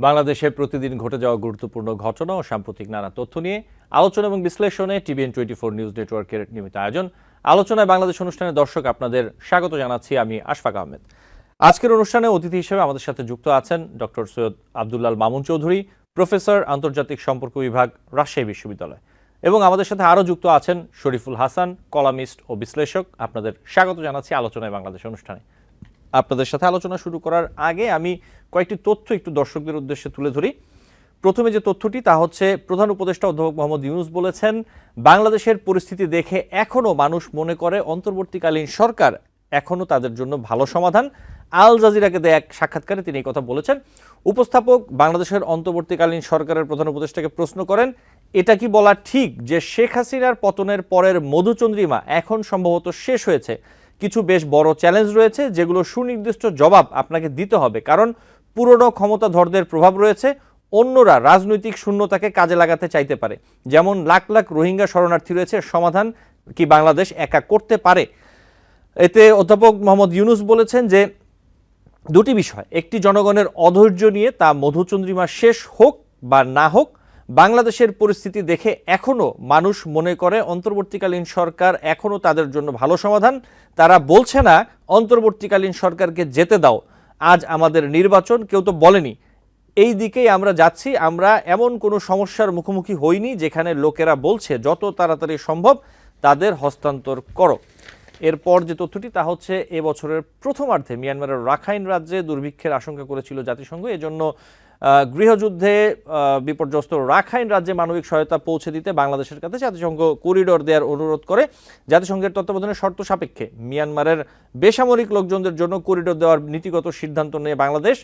বাংলাদেশে প্রতিদিন ঘটে যাওয়া গুরুত্বপূর্ণ ঘটনা ও সাম্প্রতিক নানা তথ্য নিয়ে আলোচনা এবং বিশ্লেষণে TVN24 নিউজ নেটওয়ার্কের নিয়মিত আয়োজন আলোচনায় বাংলাদেশ অনুষ্ঠানে দর্শক আপনাদের স্বাগত জানাচ্ছি। আমি আশফাক আহমেদ। আজকের অনুষ্ঠানে অতিথি হিসেবে আমাদের সাথে যুক্ত আছেন ডক্টর সৈয়দ আব্দুল্লাল মামুন চৌধুরী, প্রফেসর, আন্তর্জাতিক সম্পর্ক বিভাগ, রাজশাহী বিশ্ববিদ্যালয়, এবং আমাদের সাথে আরও যুক্ত আছেন শরীফুল হাসান, কলামিস্ট ও বিশ্লেষক। আপনাদের স্বাগত জানাচ্ছি আলোচনায় বাংলাদেশ অনুষ্ঠানে। আপনাদের সাথে আলোচনা শুরু করার আগে আমি কয়েকটি তথ্য একটু দর্শকদের উদ্দেশ্যে তুলে ধরি। প্রথমে যে তথ্যটি তা হচ্ছে, প্রধান উপদেষ্টা অধ্যাপক মোহাম্মদ ইউনূস বলেছেন, বাংলাদেশের পরিস্থিতি দেখে এখনও মানুষ মনে করে অন্তর্বর্তীকালীন সরকার এখনও তাদের জন্য ভালো সমাধান। আল জাজিরাকে দেয়া এক সাক্ষাৎকারে তিনি এই কথা বলেছেন। উপস্থাপক বাংলাদেশের অন্তর্বর্তীকালীন সরকারের প্রধান উপদেষ্টাকে প্রশ্ন করেন, এটা কি বলা ঠিক যে শেখ হাসিনার পতনের পরের মধুচন্দ্রিমা এখন সম্ভবত শেষ হয়েছে? কিছু বেশ বড় চ্যালেঞ্জ রয়েছে যেগুলো সুনির্দিষ্ট জবাব আপনাকে দিতে হবে, কারণ পুরনো ক্ষমতাধরদের প্রভাব রয়েছে। অন্যরা রাজনৈতিক শূন্যতাকে কাজে লাগাতে চাইতে পারে। যেমন লাখ লাখ রোহিঙ্গা শরণার্থী রয়েছে, সমাধান কি বাংলাদেশ একা করতে পারে? এতে অধ্যাপক মোহাম্মদ ইউনূস বলেছেন যে দুটি বিষয়, একটি জনগণের অধৈর্য নিয়ে, তা মধুচন্দ্রিমা শেষ হোক বা না হোক, বাংলাদেশের পরিস্থিতি দেখে এখনও মানুষ মনে করে অন্তর্বর্তীকালীন সরকার এখনও তাদের জন্য ভালো সমাধান। তারা বলছে না অন্তর্বর্তীকালীন সরকারকে যেতে দাও, আজ আমাদের নির্বাচন, কেউ তো বলেনি। এই দিকেই আমরা যাচ্ছি। আমরা এমন কোনো সমস্যার মুখোমুখি হইনি যেখানে লোকেরা বলছে যত তাড়াতাড়ি সম্ভব তাদের হস্তান্তর করো। এরপর যে তথ্যটি তা হচ্ছে, এবছরের প্রথমার্ধে মিয়ানমারের রাখাইন রাজ্যে দুর্ভিক্ষের আশঙ্কা করেছিল জাতিসংঘ। এজন্য গৃহযুদ্ধে বিপর্যস্ত রাখাইন রাজ্যে মানবিক সহায়তা পৌঁছে দিতে বাংলাদেশের কাছে জাতিসংঘ করিডোর দেওয়ার অনুরোধ করে। জাতিসংঘের তত্ত্বাবধানের শর্ত সাপেক্ষে মিয়ানমারের বেসামরিক লোকজনদের জন্য করিডোর দেওয়ার নীতিগত সিদ্ধান্ত নিয়ে বাংলাদেশ,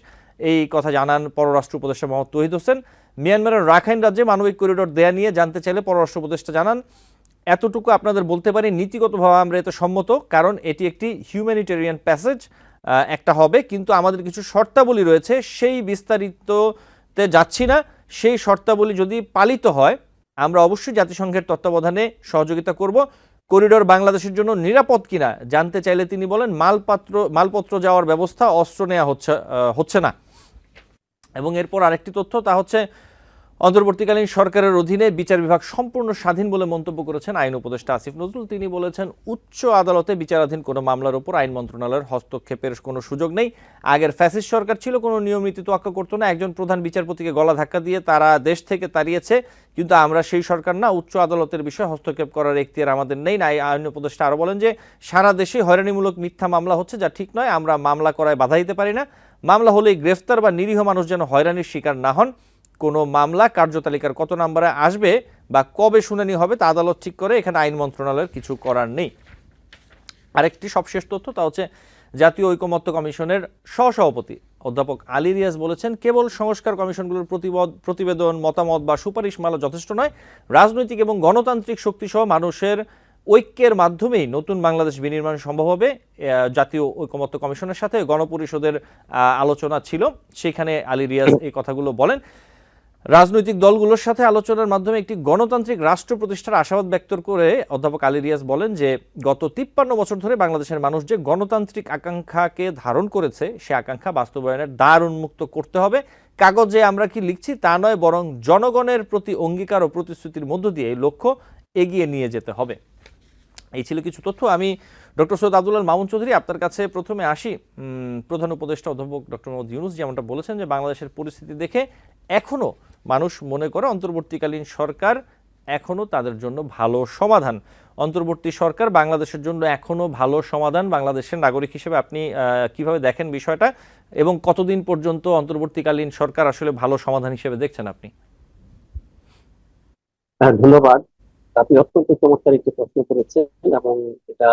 এই কথা জানান পররাষ্ট্র উপদেষ্টা মোহাম্মদ তৌহিদ হোসেন। মিয়ানমারের রাখাইন রাজ্যে মানবিক করিডোর দেয়া নিয়ে জানতে চাইলে পররাষ্ট্র উপদেষ্টা জানান, এতটুকু আপনাদের বলতে পারি, নীতিগতভাবে আমরা এতে সম্মত, কারণ এটি একটি হিউম্যানিটেরিয়ান প্যাসেজ একটা হবে, কিন্তু আমাদের কিছু শর্তাবলী রয়েছে, সেই বিস্তারিততে যাচ্ছি না। সেই শর্তাবলী যদি পালিত হয় আমরা অবশ্যই জাতিসংঘের তত্ত্বাবধানে সহযোগিতা করব। করিডোর বাংলাদেশের জন্য নিরাপদ কিনা জানতে চাইলে তিনি বলেন, মালপত্র যাওয়ার ব্যবস্থা, অস্ত্র নেওয়া হচ্ছে না। এবং এরপর আরেকটি তথ্য, তা হচ্ছে অন্তর্বর্তীকালীন সরকারের অধীনে বিচার বিভাগ সম্পূর্ণ স্বাধীন বলে মন্তব্য করেছেন আইন উপদেষ্টা আসিফ নজরুল। তিনি বলেছেন, উচ্চ আদালতে বিচারাধীন কোনো মামলার উপর আইন মন্ত্রণালয়ের হস্তক্ষেপের কোনো সুযোগ নেই। আগের ফ্যাসিস্ট সরকার ছিল, কোনো নিয়ম নীতি তোয়াক্কা করতো না, একজন প্রধান বিচারপতিকে গলা ধাক্কা দিয়ে তারা দেশ থেকে তাড়িয়েছে, কিন্তু আমরা সেই সরকার না। উচ্চ আদালতের বিষয়ে হস্তক্ষেপ করার এখতিয়ার আমাদের নেই। আইন উপদেষ্টা আরও বলেন যে সারা দেশে হয়রানিমূলক মিথ্যা মামলা হচ্ছে, যা ঠিক নয়। আমরা মামলা করায় বাধা দিতে পারি না। মামলা হলেই গ্রেফতার বা নিরীহ মানুষ যেন হয়রানির শিকার না হন। কোনো মামলা কার্যতালিকার কত নম্বরে আসবে বা কবে শুনানি হবে তা আদালত ঠিক করে, এখানে আইন মন্ত্রণালয়ের কিছু করার নেই। আরেকটি সবশেষ তথ্য, তা হচ্ছে জাতীয় ঐকমত্য কমিশনের সহসভাপতি অধ্যাপক আলী রিয়াজ বলেছেন, কেবল সংস্কার কমিশনগুলোর প্রতিবেদন, মতামত বা সুপারিশমালা যথেষ্ট নয়। রাজনৈতিক এবং গণতান্ত্রিক শক্তিসহ মানুষের ঐক্যের মাধ্যমেই নতুন বাংলাদেশ বিনির্মাণ সম্ভব হবে। জাতীয় ঐকমত্য কমিশনের সাথে গণপরিষদের আলোচনা ছিল, সেখানে আলী রিয়াজ এই কথাগুলো বলেন। রাজনৈতিক দলগুলোর সাথে আলোচনার মাধ্যমে একটি গণতান্ত্রিক রাষ্ট্র প্রতিষ্ঠার আশাবাদ ব্যক্ত করে অধ্যাপক আলী রিয়াজ বলেন যে গত 53 বছর ধরে বাংলাদেশের মানুষ যে গণতান্ত্রিক আকাঙ্ক্ষাকে ধারণ করেছে, সে আকাঙ্ক্ষা বাস্তবায়নের দ্বার উন্মুক্ত করতে হবে। কাগজে আমরা কি লিখছি তা নয়, বরং জনগণের প্রতি অঙ্গীকার ও প্রতিশ্রুতির মধ্য দিয়ে এই লক্ষ্য এগিয়ে নিয়ে যেতে হবে। এই ছিল কিছু তথ্য। আমি ডক্টর সৈয়দ আব্দুল্লাল মামুন চৌধুরী, আপনার কাছে প্রথমে আসি। প্রধান উপদেষ্টা অধ্যাপক ডক্টর মোহাম্মদ ইউনূস যেমনটা বলেছেন যে বাংলাদেশের পরিস্থিতি দেখে এখনও মানুষ মনে করে অন্তর্বর্তীকালীন সরকার এখনও তাদের জন্য ভালো সমাধান। অন্তর্বর্তী সরকার বাংলাদেশের জন্য এখনও ভালো সমাধান। বাংলাদেশের নাগরিক হিসেবে আপনি কিভাবে দেখেন বিষয়টা, এবং কতদিন পর্যন্ত অন্তর্বর্তীকালীন সরকার আসলে ভালো সমাধান হিসেবে দেখছেন আপনি? ধন্যবাদ। আপনি অত্যন্ত চমৎকার একটি প্রশ্ন করেছেন, এবং এটা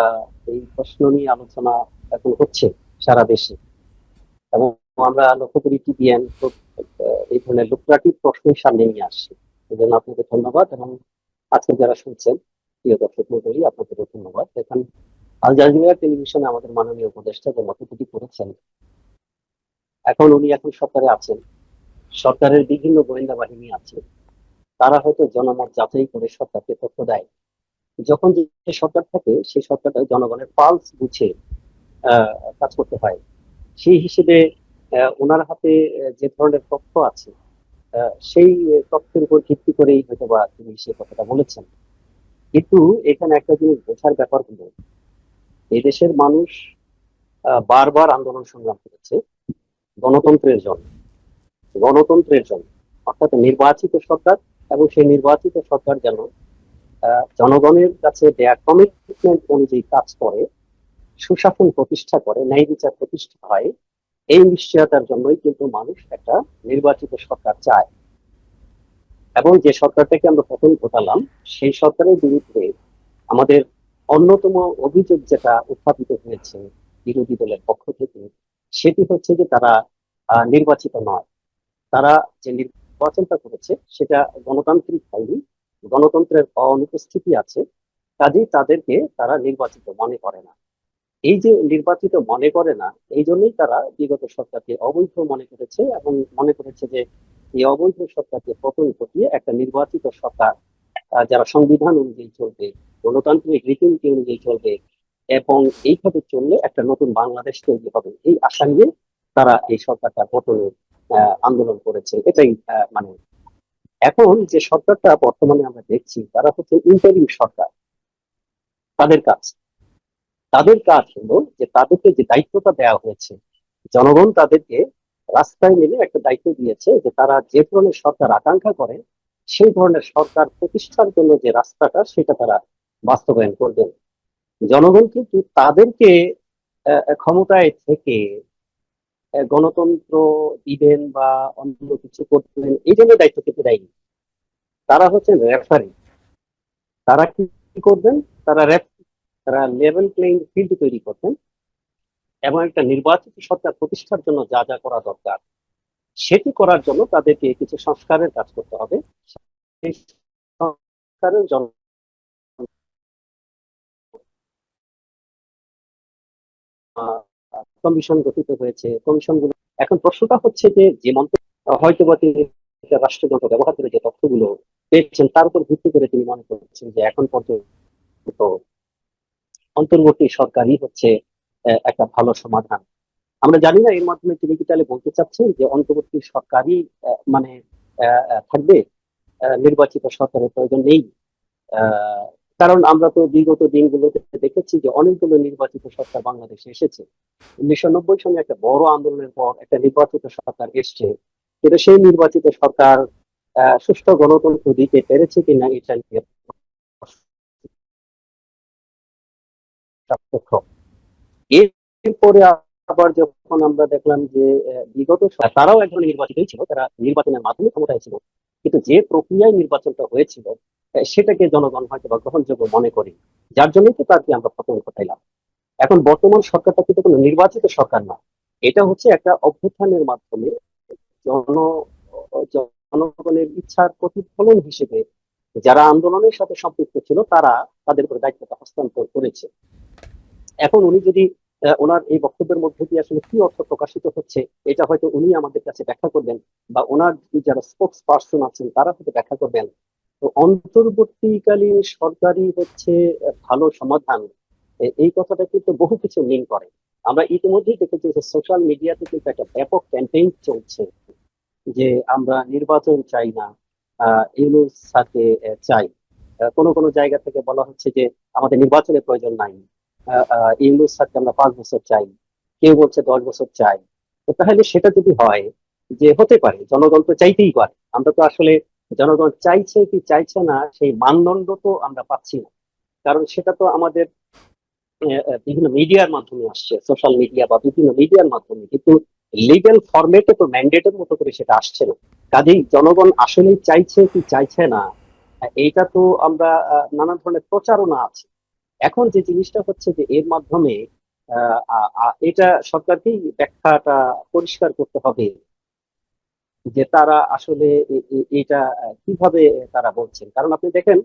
এই প্রশ্ন নিয়ে আলোচনা এখন হচ্ছে সারা দেশে, এবং আমরা লক্ষ্য করি TVN এই ধরনের লুক্রাটিভ প্রশ্নের সামনে নিয়ে আসছে। এই জন্য আপনাকে ধন্যবাদ, এবং আজকে যারা শুনছেন প্রিয় দর্শক মন্ডলী, আপনাদেরও ধন্যবাদ। এখন আল জাজিরা টেলিভিশনে আমাদের মাননীয় উপদেষ্টা যে মতটি করেছেন, উনি এখন সরকারে আছেন, সরকারের বিভিন্ন গোয়েন্দা বাহিনী আছে, তারা হয়তো জনমত যাচাই করে সরকারকে তথ্য দেয়। যখন যে সরকার থাকে সেই সরকারটা জনগণের পালস বুঝে কাজ করতে হয়। সেই হিসেবে ওনার হাতে যে ধরনের তথ্য আছে, সেই তথ্যের উপর ভিত্তি করেই হয়তোবা তিনি সে কথাটা বলেছেন। কিন্তু এখানে একটা জিনিস বোঝার ব্যাপার হলো, এই দেশের মানুষ বারবার আন্দোলন সংগ্রাম করেছে গণতন্ত্রের জন্য, গণতন্ত্রের জন্য, অর্থাৎ নির্বাচিত সরকার, এবং সেই নির্বাচিত সরকার যেন জনগণের কাছে দেয়া কমিটমেন্ট অনুযায়ী কাজ করে, সুশাসন প্রতিষ্ঠা করে, ন্যায় বিচার প্রতিষ্ঠা হয়। এই নিশ্চয়তার জন্যই কিন্তু মানুষ একটা নির্বাচিত সরকার চায়। এবং যে সরকারটাকে আমরা প্রথম ঘটালাম, সেই সরকারের বিরুদ্ধে আমাদের অন্যতম অভিযোগ যেটা উত্থাপিত হয়েছে বিরোধী দলের পক্ষ থেকে, সেটি হচ্ছে যে তারা নির্বাচিত নয়। তারা যে নির্বাচনটা করেছে সেটা গণতান্ত্রিক হয়নি, গণতন্ত্রের অনুপস্থিতি আছে, কাজেই তাদেরকে তারা নির্বাচিত মনে করে না। এই যে নির্বাচিত মনে করে না, এই জন্যই তারা বিগত সরকারকে অবৈধ মনে করেছে, এবং মনে করেছে যে এই অবৈধ সরকারকে পতন ঘটিয়ে একটা নির্বাচিত সরকার, যারা সংবিধান অনুযায়ী চলবে, গণতান্ত্রিক রীতিনীতি অনুযায়ী চলবে, এবং এইভাবে চললে একটা নতুন বাংলাদেশ তৈরি হবে, এই আশা নিয়ে তারা এই সরকারটা পতনের আন্দোলন করেছে। এটাই মানে এখন যে সরকারটা বর্তমানে আমরা দেখছি, তারা হচ্ছে ইন্টারিম সরকার। তাদের কাজ তাদের কাজ হলো যে তাদেরকে যে দায়িত্বটা দেওয়া হয়েছে, জনগণ তাদেরকে রাস্তায় নেমে একটা দায়িত্ব দিয়েছে যে তারা যে ধরনের সরকার আকাঙ্ক্ষা করে, সেই ধরনের সরকার প্রতিষ্ঠার জন্য যে রাস্তাটা, সেটা তারা বাস্তবায়ন করবেন। জনগণ কিন্তু তাদেরকে ক্ষমতায় থেকে গণতন্ত্র দিবেন বা অন্য কিছু করবেন এই জন্য দায়িত্ব কিন্তু দেয়নি। তারা হচ্ছেন রেফারি। তারা কি করবেন? তারা তারা লেভেল প্লেইং ফিল্ড তৈরি করবেন, এবং একটা নির্বাচিত সরকার প্রতিষ্ঠার জন্য যা যা করা দরকার, সেটি করার জন্য তাদেরকে কিছু সংস্কারের কাজ করতে হবে। সেই সংস্কারের জন্য কমিশন গঠিত হয়েছে। কমিশনগুলো, এখন প্রশ্নটা হচ্ছে যে যে মন্ত্রী হয়তো বা তিনি রাষ্ট্রযন্ত্র ব্যবহার করে যে তথ্যগুলো পেয়েছেন, তার উপর ভিত্তি করে তিনি মনে করছেন যে এখন পর্যন্ত অন্তর্বর্তী সরকারই হচ্ছে একটা ভালো সমাধান। আমরা জানি না এর মাধ্যমে তিনি কি তাহলে বলতে চাচ্ছেন যে অন্তর্বর্তী সরকারই মানে থাকবে, নির্বাচিত সরকারের প্রয়োজন নেই। আহ, কারণ আমরা তো বিগত দিনগুলোতে দেখেছি যে অনেকগুলো নির্বাচিত সরকার বাংলাদেশে এসেছে। 1990 সনে একটা বড় আন্দোলনের পর একটা নির্বাচিত সরকার এসছে, কিন্তু সেই নির্বাচিত সরকার সুষ্ঠু গণতন্ত্র দিতে পেরেছে কিনা এটা নিয়ে প্রশ্ন। এরপরে আবার যখন আমরা দেখলাম যে বিগত তারাও এক ধরনের নির্বাচিতই ছিল, তারা নির্বাচনের মাধ্যমে ক্ষমতায় ছিল, কিন্তু যে প্রক্রিয়ায় নির্বাচনটা হয়েছিল সেটাকে জনগণ হয়তো বা গ্রহণযোগ্য মনে করি, যার জন্যই তো তাকে আমরা পতন ঘটাইলাম। এখন বর্তমান সরকারটা কিন্তু কোনো নির্বাচিত সরকার না, এটা হচ্ছে একটা অভ্যুত্থানের মাধ্যমে জন জনগণের ইচ্ছার প্রতিফলন হিসেবে যারা আন্দোলনের সাথে সম্পৃক্ত ছিল, তারা তাদের উপর দায়িত্বটা হস্তান্তর করেছে। এখন উনি যদি ওনার এই বক্তব্যের মধ্যে দিয়ে আসলে কি অর্থ প্রকাশিত হচ্ছে, এটা হয়তো উনি আমাদের কাছে ব্যাখ্যা করবেন, বা ওনার যারা স্পোক্স পার্সন আছেন তারা হয়তো ব্যাখ্যা করবেন। তো অন্তর্বর্তীকালীন সরকারই হচ্ছে ভালো সমাধান, এই কথাটা কিন্তু বহু কিছু মিন করে। আমরা ইতিমধ্যেই দেখেছি যে সোশ্যাল মিডিয়াতে কিন্তু একটা ব্যাপক ক্যাম্পেইন চলছে যে আমরা নির্বাচন চাই না, ইউনূস স্যারকে চাই। কোনো কোনো জায়গা থেকে বলা হচ্ছে যে আমাদের নির্বাচনের প্রয়োজন নাই, ইউনূস স্যারকে আমরা 5 বছর চাই, কেউ বলছে 10 বছর চাই। তো তাহলে সেটা যদি হয়, যে হতে পারে জনগণ তো চাইতেই পারে, আমরা তো আসলে জনগণ চাইছে কি চাইছে না সেই মানদণ্ড তো আমরা পাচ্ছি না। কারণ সেটা তো আমাদের বিভিন্ন মিডিয়ার মাধ্যমে আসছে, সোশ্যাল মিডিয়া বা বিভিন্ন মিডিয়ার মাধ্যমে, কিন্তু লিগ্যাল ফরম্যাটে তো ম্যান্ডেটের মতো করে সেটা আসছে না। কাজেই জনগণ আসলেই চাইছে কি চাইছে না, এইটা তো আমরা নানা ধরনের প্রচারণা আছে। এখন যে জিনিসটা হচ্ছে যে এর মাধ্যমে এটা সরকারকেই ব্যাখ্যাটা পরিষ্কার করতে হবে যে তারা আসলে এটা কিভাবে তারা বলছেন। কারণ আপনি দেখেন,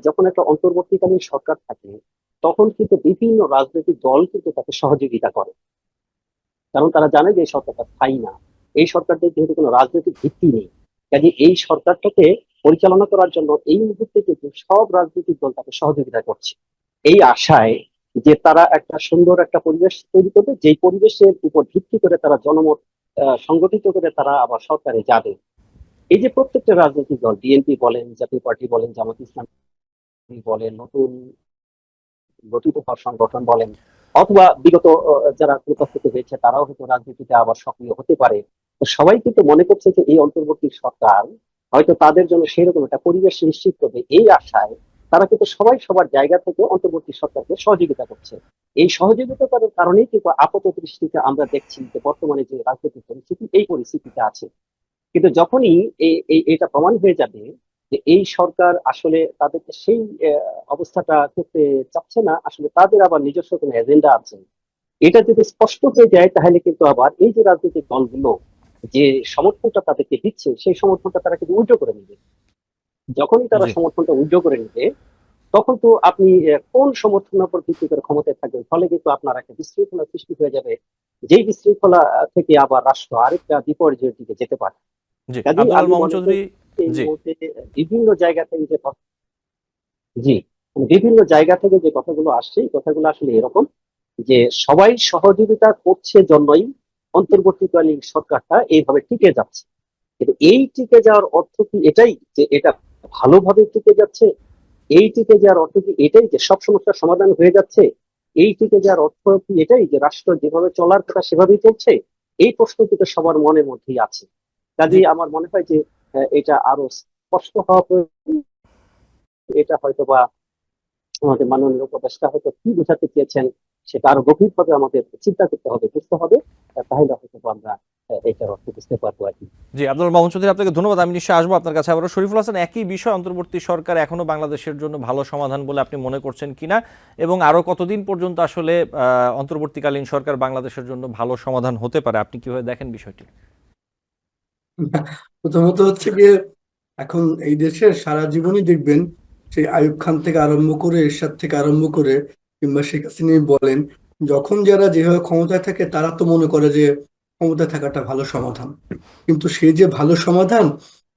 যখন একটা অন্তর্বর্তীকালীন সরকার থাকে, তখন কিন্তু বিভিন্ন রাজনৈতিক দল কিন্তু তাকে সহযোগিতা করে, কারণ তারা জানে যে এই সরকারটা স্থায়ী না, এই সরকারদের যেহেতু কোনো রাজনৈতিক ভিত্তি নেই। কাজে এই সরকারটাকে পরিচালনা করার জন্য এই মুহূর্তে কিন্তু সব রাজনৈতিক দল তাকে সহযোগিতা করছে, এই আশায় যে তারা একটা সুন্দর একটা পরিবেশ তৈরি করবে, যেই পরিবেশের উপর ভিত্তি করে তারা জনমত সংগঠিত করে তারা আবার সরকারে যাবে। এই যে প্রত্যেকটা রাজনৈতিক দল, বিএনপি বলেন, জাতীয় পার্টি বলেন, জামাত ইসলামী বলেন, নতুন গঠিত হওয়া সংগঠন বলেন, অথবা বিগত যারা নির্বাচিত হয়েছে তারাও হয়তো রাজনীতিতে আবার সক্রিয় হতে পারে। তো সবাই কিন্তু মনে করছে যে এই অন্তর্বর্তী সরকার হয়তো তাদের জন্য সেরকম একটা পরিবেশ নিশ্চিত করবে, এই আশায় তারা কিন্তু সবাই সবার জায়গা থেকে অন্তর্বর্তী সরকারকে সহযোগিতা করছে। এই সহযোগিতার কারণেই কিন্তু আপাত দৃষ্টিতে আমরা দেখছি যে বর্তমানে যে রাজনৈতিক পরিস্থিতি, এই পরিস্থিতিতে আছে। কিন্তু যখনই এটা প্রমাণ হয়ে যাবে যে এই সরকার আসলে তাদেরকে সেই অবস্থাটা করতে চাচ্ছে না, আসলে তাদের আবার নিজস্ব কোনো এজেন্ডা আছে, এটা যদি স্পষ্ট হয়ে যায়, তাহলে কিন্তু আবার এই যে রাজনৈতিক দলগুলো যে সমর্থনটা তাদেরকে দিচ্ছে, সেই সমর্থনটা তারা কিন্তু উল্টো করে নেবে। যখনই তারা জি সমর্থনটা উল্টো করে নেবে, তখন তো আপনি কোন সমর্থনের উপর ভিত্তি করে ক্ষমতায় থাকবেন, ফলে কিন্তু আপনার একটা বিশৃঙ্খলা সৃষ্টি হয়ে যাবে, যেই বিশৃঙ্খলা থেকে আবার রাষ্ট্র আরেকটা বিপর্যয়ের দিকে যেতে পারে। জি কাজেই আব্দুল আল আমি মামুন মনে করি চৌধুরী। এই জি মুহূর্তে বিভিন্ন জায়গা থেকে যে জি বিভিন্ন জায়গা থেকে যে কথাগুলো আসছে, এই কথাগুলো আসলে এরকম যে সবাই সহযোগিতা করছে জন্যই অন্তর্বর্তীকালীন সরকারটা এইভাবে টিকে যাচ্ছে। কিন্তু এই টিকে যাওয়ার অর্থ কি এটাই যে এটা ভালোভাবে টিকে যাচ্ছে? এই টিকে যাওয়ার অর্থ কি এটাই যে সব সমস্যার সমাধান হয়ে যাচ্ছে? এই টিকে যাওয়ার অর্থ কি এটাই যে রাষ্ট্র যেভাবে চলার কথা সেভাবেই চলছে? এই প্রশ্ন কিন্তু সবার মনের মধ্যেই আছে। জি কাজেই আমার মনে হয় যে এটা আরো স্পষ্ট হওয়া প্রয়োজন। এটা হয়তোবা আমাদের মাননীয় উপদেষ্টা হয়তো কি বোঝাতে চেয়েছেন সেটা আরো গভীরভাবে আমাদের চিন্তা করতে হবে, বুঝতে হবে। তাহলে হয়তো আমরা এটার অর্থ বুঝতে পারবো আর কি। জি আব্দুল মামুন চৌধুরী, আপনাকে ধন্যবাদ। আমি নিশ্চয়ই আসবো আপনার কাছে আবারও। শরীফুল হাসান, একই বিষয়, অন্তর্বর্তী সরকার এখনো বাংলাদেশের জন্য ভালো সমাধান বলে আপনি মনে করছেন কিনা, এবং আরো কতদিন পর্যন্ত আসলে অন্তর্বর্তীকালীন সরকার বাংলাদেশের জন্য ভালো সমাধান হতে পারে, আপনি কিভাবে দেখেন বিষয়টি? প্রথমত হচ্ছে গিয়ে এখন এই দেশের সারা জীবনই দেখবেন, সেই আইয়ুব খান থেকে আরম্ভ করে এরশাদ থেকে আরম্ভ করে কিংবা শেখ হাসিনা বলেন, যখন যারা যেভাবে ক্ষমতায় থাকে তারা তো মনে করে যে ক্ষমতায় থাকাটা ভালো সমাধান। কিন্তু সেই যে ভালো সমাধান,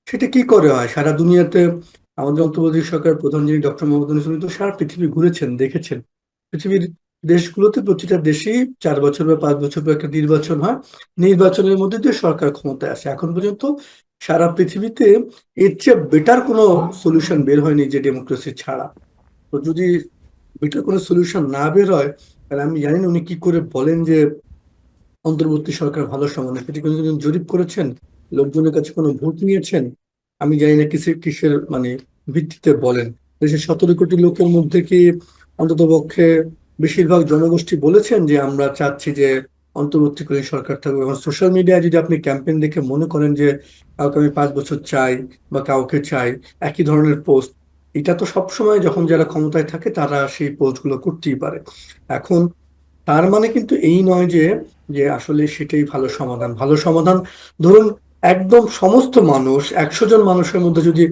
সেটা কি করে হয় সারা দুনিয়াতে? আমাদের অন্তর্বর্তী সরকার প্রধান যিনি ডক্টর মোহাম্মদ ইউনূস, উনি তো সারা পৃথিবী ঘুরেছেন, দেখেছেন পৃথিবীর দেশগুলোতে প্রতিটা দেশেই 4 বছর বা 5 বছর পর একটা নির্বাচন হয়। নির্বাচনের মধ্যে দিয়ে সরকার ক্ষমতায় আসে। এখন পর্যন্ত সারা পৃথিবীতে এর চেয়ে বেটার কোনো সলিউশন বের হয়নি যে ডেমোক্রেসি ছাড়া। তো যদি বেটার কোনো সলিউশন না বের হয়, তাহলে আমি জানি না উনি কি করে বলেন যে অন্তর্বর্তী সরকার ভালো সমাধান। সেটি কোনো দিন জরিপ করেছেন? লোকজনের কাছে কোনো ভোট নিয়েছেন? আমি জানি না কিসের কিসের ভিত্তিতে বলেন। দেশের 17 কোটি লোকের মধ্যে কি অন্তত পক্ষে বেশিরভাগ জনগোষ্ঠী বলেছেন যে আমরা চাচ্ছি যে অন্তর্বর্তীকালীন সরকার থাকবে? এবং সোশ্যাল মিডিয়ায় যদি আপনি ক্যাম্পেইন দেখে মনে করেন যে কাউকে আমি 5 বছর চাই বা কাউকে চাই, একই ধরনের পোস্ট, এটা তো সবসময় যখন যারা ক্ষমতায় থাকে তারা সেই পোস্টগুলো করতেই পারে। এখন তার মানে কিন্তু এই নয় যে যে আসলে সেটাই ভালো সমাধান। ভালো সমাধান ধরুন, একদম সমস্ত মানুষ, 100 জন মানুষের মধ্যে যদি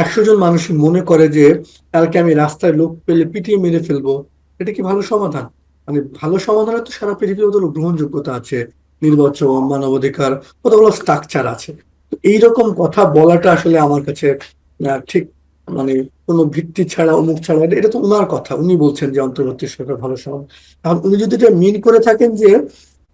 100 জন মানুষই মনে করে যে কালকে আমি রাস্তায় লোক পেলে পিটিয়ে মেরে ফেলবো, এটা কি ভালো সমাধান? মানে ভালো সমাধানের তো সারা পৃথিবীর মতো গ্রহণযোগ্যতা আছে, নির্বাচন, মানবাধিকার, কতগুলো স্ট্রাকচার আছে। তো এইরকম কথা বলাটা আসলে আমার কাছে ঠিক মানে কোনো ভিত্তি ছাড়া, অমুক ছাড়া, এটা তো ওনার কথা, উনি বলছেন যে অন্তর্বর্তী সরকার ভালো সমাধান। এখন উনি যদি এটা মিন করে থাকেন যে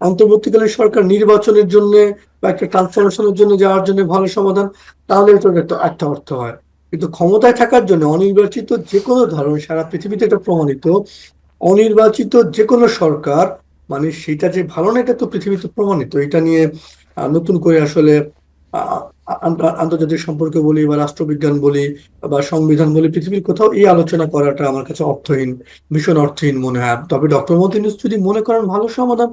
অন্তর্বর্তীকালীন সরকার নির্বাচনের জন্য বা একটা ট্রান্সফরমেশনের জন্য যাওয়ার জন্য ভালো সমাধান, তাহলে এটা একটা অর্থ হয়। কিন্তু ক্ষমতায় থাকার জন্য অনির্বাচিত যে কোনো ধরনের, সারা পৃথিবীতে এটা প্রমাণিত, অনির্বাচিত যে কোনো সরকার মানে সেটা যে ভালো না, এটা তো পৃথিবীতে প্রমাণিত। এটা নিয়ে নতুন করে আসলে আহ, আন্তর্জাতিক সম্পর্ক বলি বা রাষ্ট্রবিজ্ঞান বলি বা সংবিধান বলি, পৃথিবীর কোথাও এই আলোচনা করাটা আমার কাছে অর্থহীন, ভীষণ অর্থহীন মনে হয়। তবে ডক্টর মোহাম্মদ ইউনূস যদি মনে করেন ভালো সমাধান,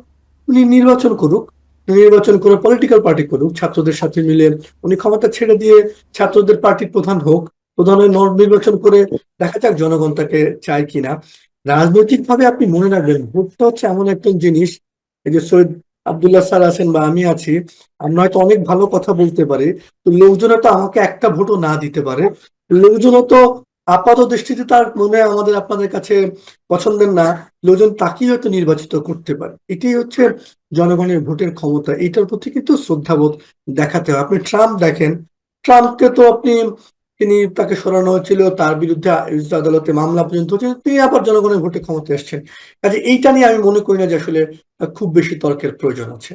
উনি নির্বাচন করুক, নির্বাচন করে পলিটিক্যাল পার্টি করুক ছাত্রদের সাথে মিলে, উনি ক্ষমতা ছেড়ে দিয়ে ছাত্রদের পার্টির প্রধান হোক, প্রধানের নির্বাচন করে দেখা যাক জনগণ তাকে চায় কিনা। রাজনৈতিক ভাবে আপনি মনে রাখবেন, ভোটটা হচ্ছে এমন একটা জিনিস, এই যে সৈয়দ আব্দুল্লাহ স্যার আছেন বা আমি আছি, আমরা হয়তো অনেক ভালো কথা বলতে পারি, তো লোকজন তো আমাকে একটা ভোটও না দিতে পারে। লোকজন তো আপাত দৃষ্টিতে তার মনে হয় আমাদের আপনাদের কাছে পছন্দের না, লোকজন তাকেই হয়তো নির্বাচিত করতে পারে। এটাই হচ্ছে জনগণের ভোটের ক্ষমতা, এটার প্রতি কিন্তু শ্রদ্ধাবোধ দেখাতে হয়। আপনি ট্রাম্প দেখেন, ট্রাম্পকে তো আপনি, তাকে সরানো হয়েছিল, তার বিরুদ্ধে আদালতে মামলা পর্যন্ত হচ্ছে, তিনি আবার জনগণের ভোটে ক্ষমতায় এসেছেন। কাজে এইটা নিয়ে আমি মনে করি না যে আসলে খুব বেশি তর্কের প্রয়োজন আছে।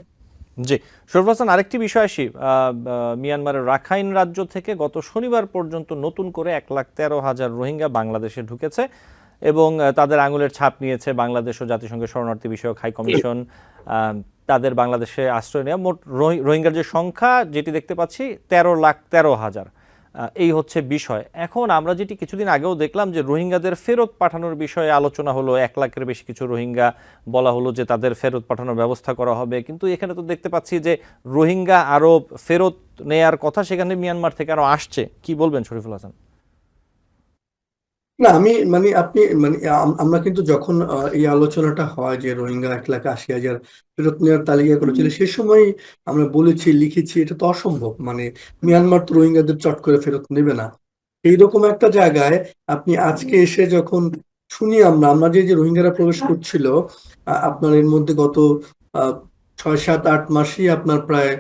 জি, শরীফুল হাসান, আরেকটি বিষয় আসি। মিয়ানমারের রাখাইন রাজ্য থেকে গত শনিবার পর্যন্ত নতুন করে 1,13,000 রোহিঙ্গা বাংলাদেশে ঢুকেছে এবং তাদের আঙুলের ছাপ নিয়েছে বাংলাদেশ ও জাতিসংঘের শরণার্থী বিষয়ক হাই কমিশন। তাদের বাংলাদেশে আশ্রয় নেওয়া মোট রোহিঙ্গার যে সংখ্যা যেটি দেখতে পাচ্ছি 13,13,000। এই হচ্ছে বিষয়। এখন আমরা যেটি কিছুদিন আগেও দেখলাম যে রোহিঙ্গাদের ফেরত পাঠানোর বিষয়ে আলোচনা হলো, 1 লাখের বেশি কিছু রোহিঙ্গা বলা হলো যে তাদের ফেরত পাঠানোর ব্যবস্থা করা হবে, কিন্তু এখানে তো দেখতে পাচ্ছি যে রোহিঙ্গা আরো ফেরত নেয়ার কথা সেখানে মিয়ানমার থেকে আরো আসছে। কি বলবেন শরীফুল হাসান? না, আমি মানে আপনি মানে আমরা কিন্তু যখন এই আলোচনাটা হয় যে রোহিঙ্গা 1,80,000 ফেরত নেওয়ার তালিকা করেছিল, সে সময় আমরা বলেছি, লিখেছি এটা তো অসম্ভব। মানে মিয়ানমার তো রোহিঙ্গাদের চট করে ফেরত নেবে না। এইরকম একটা জায়গায় আপনি আজকে এসে যখন শুনি আমরা যে যে রোহিঙ্গারা প্রবেশ করছিল, আপনার এর মধ্যে গত 6, 7, 8 মাসই আপনার প্রায়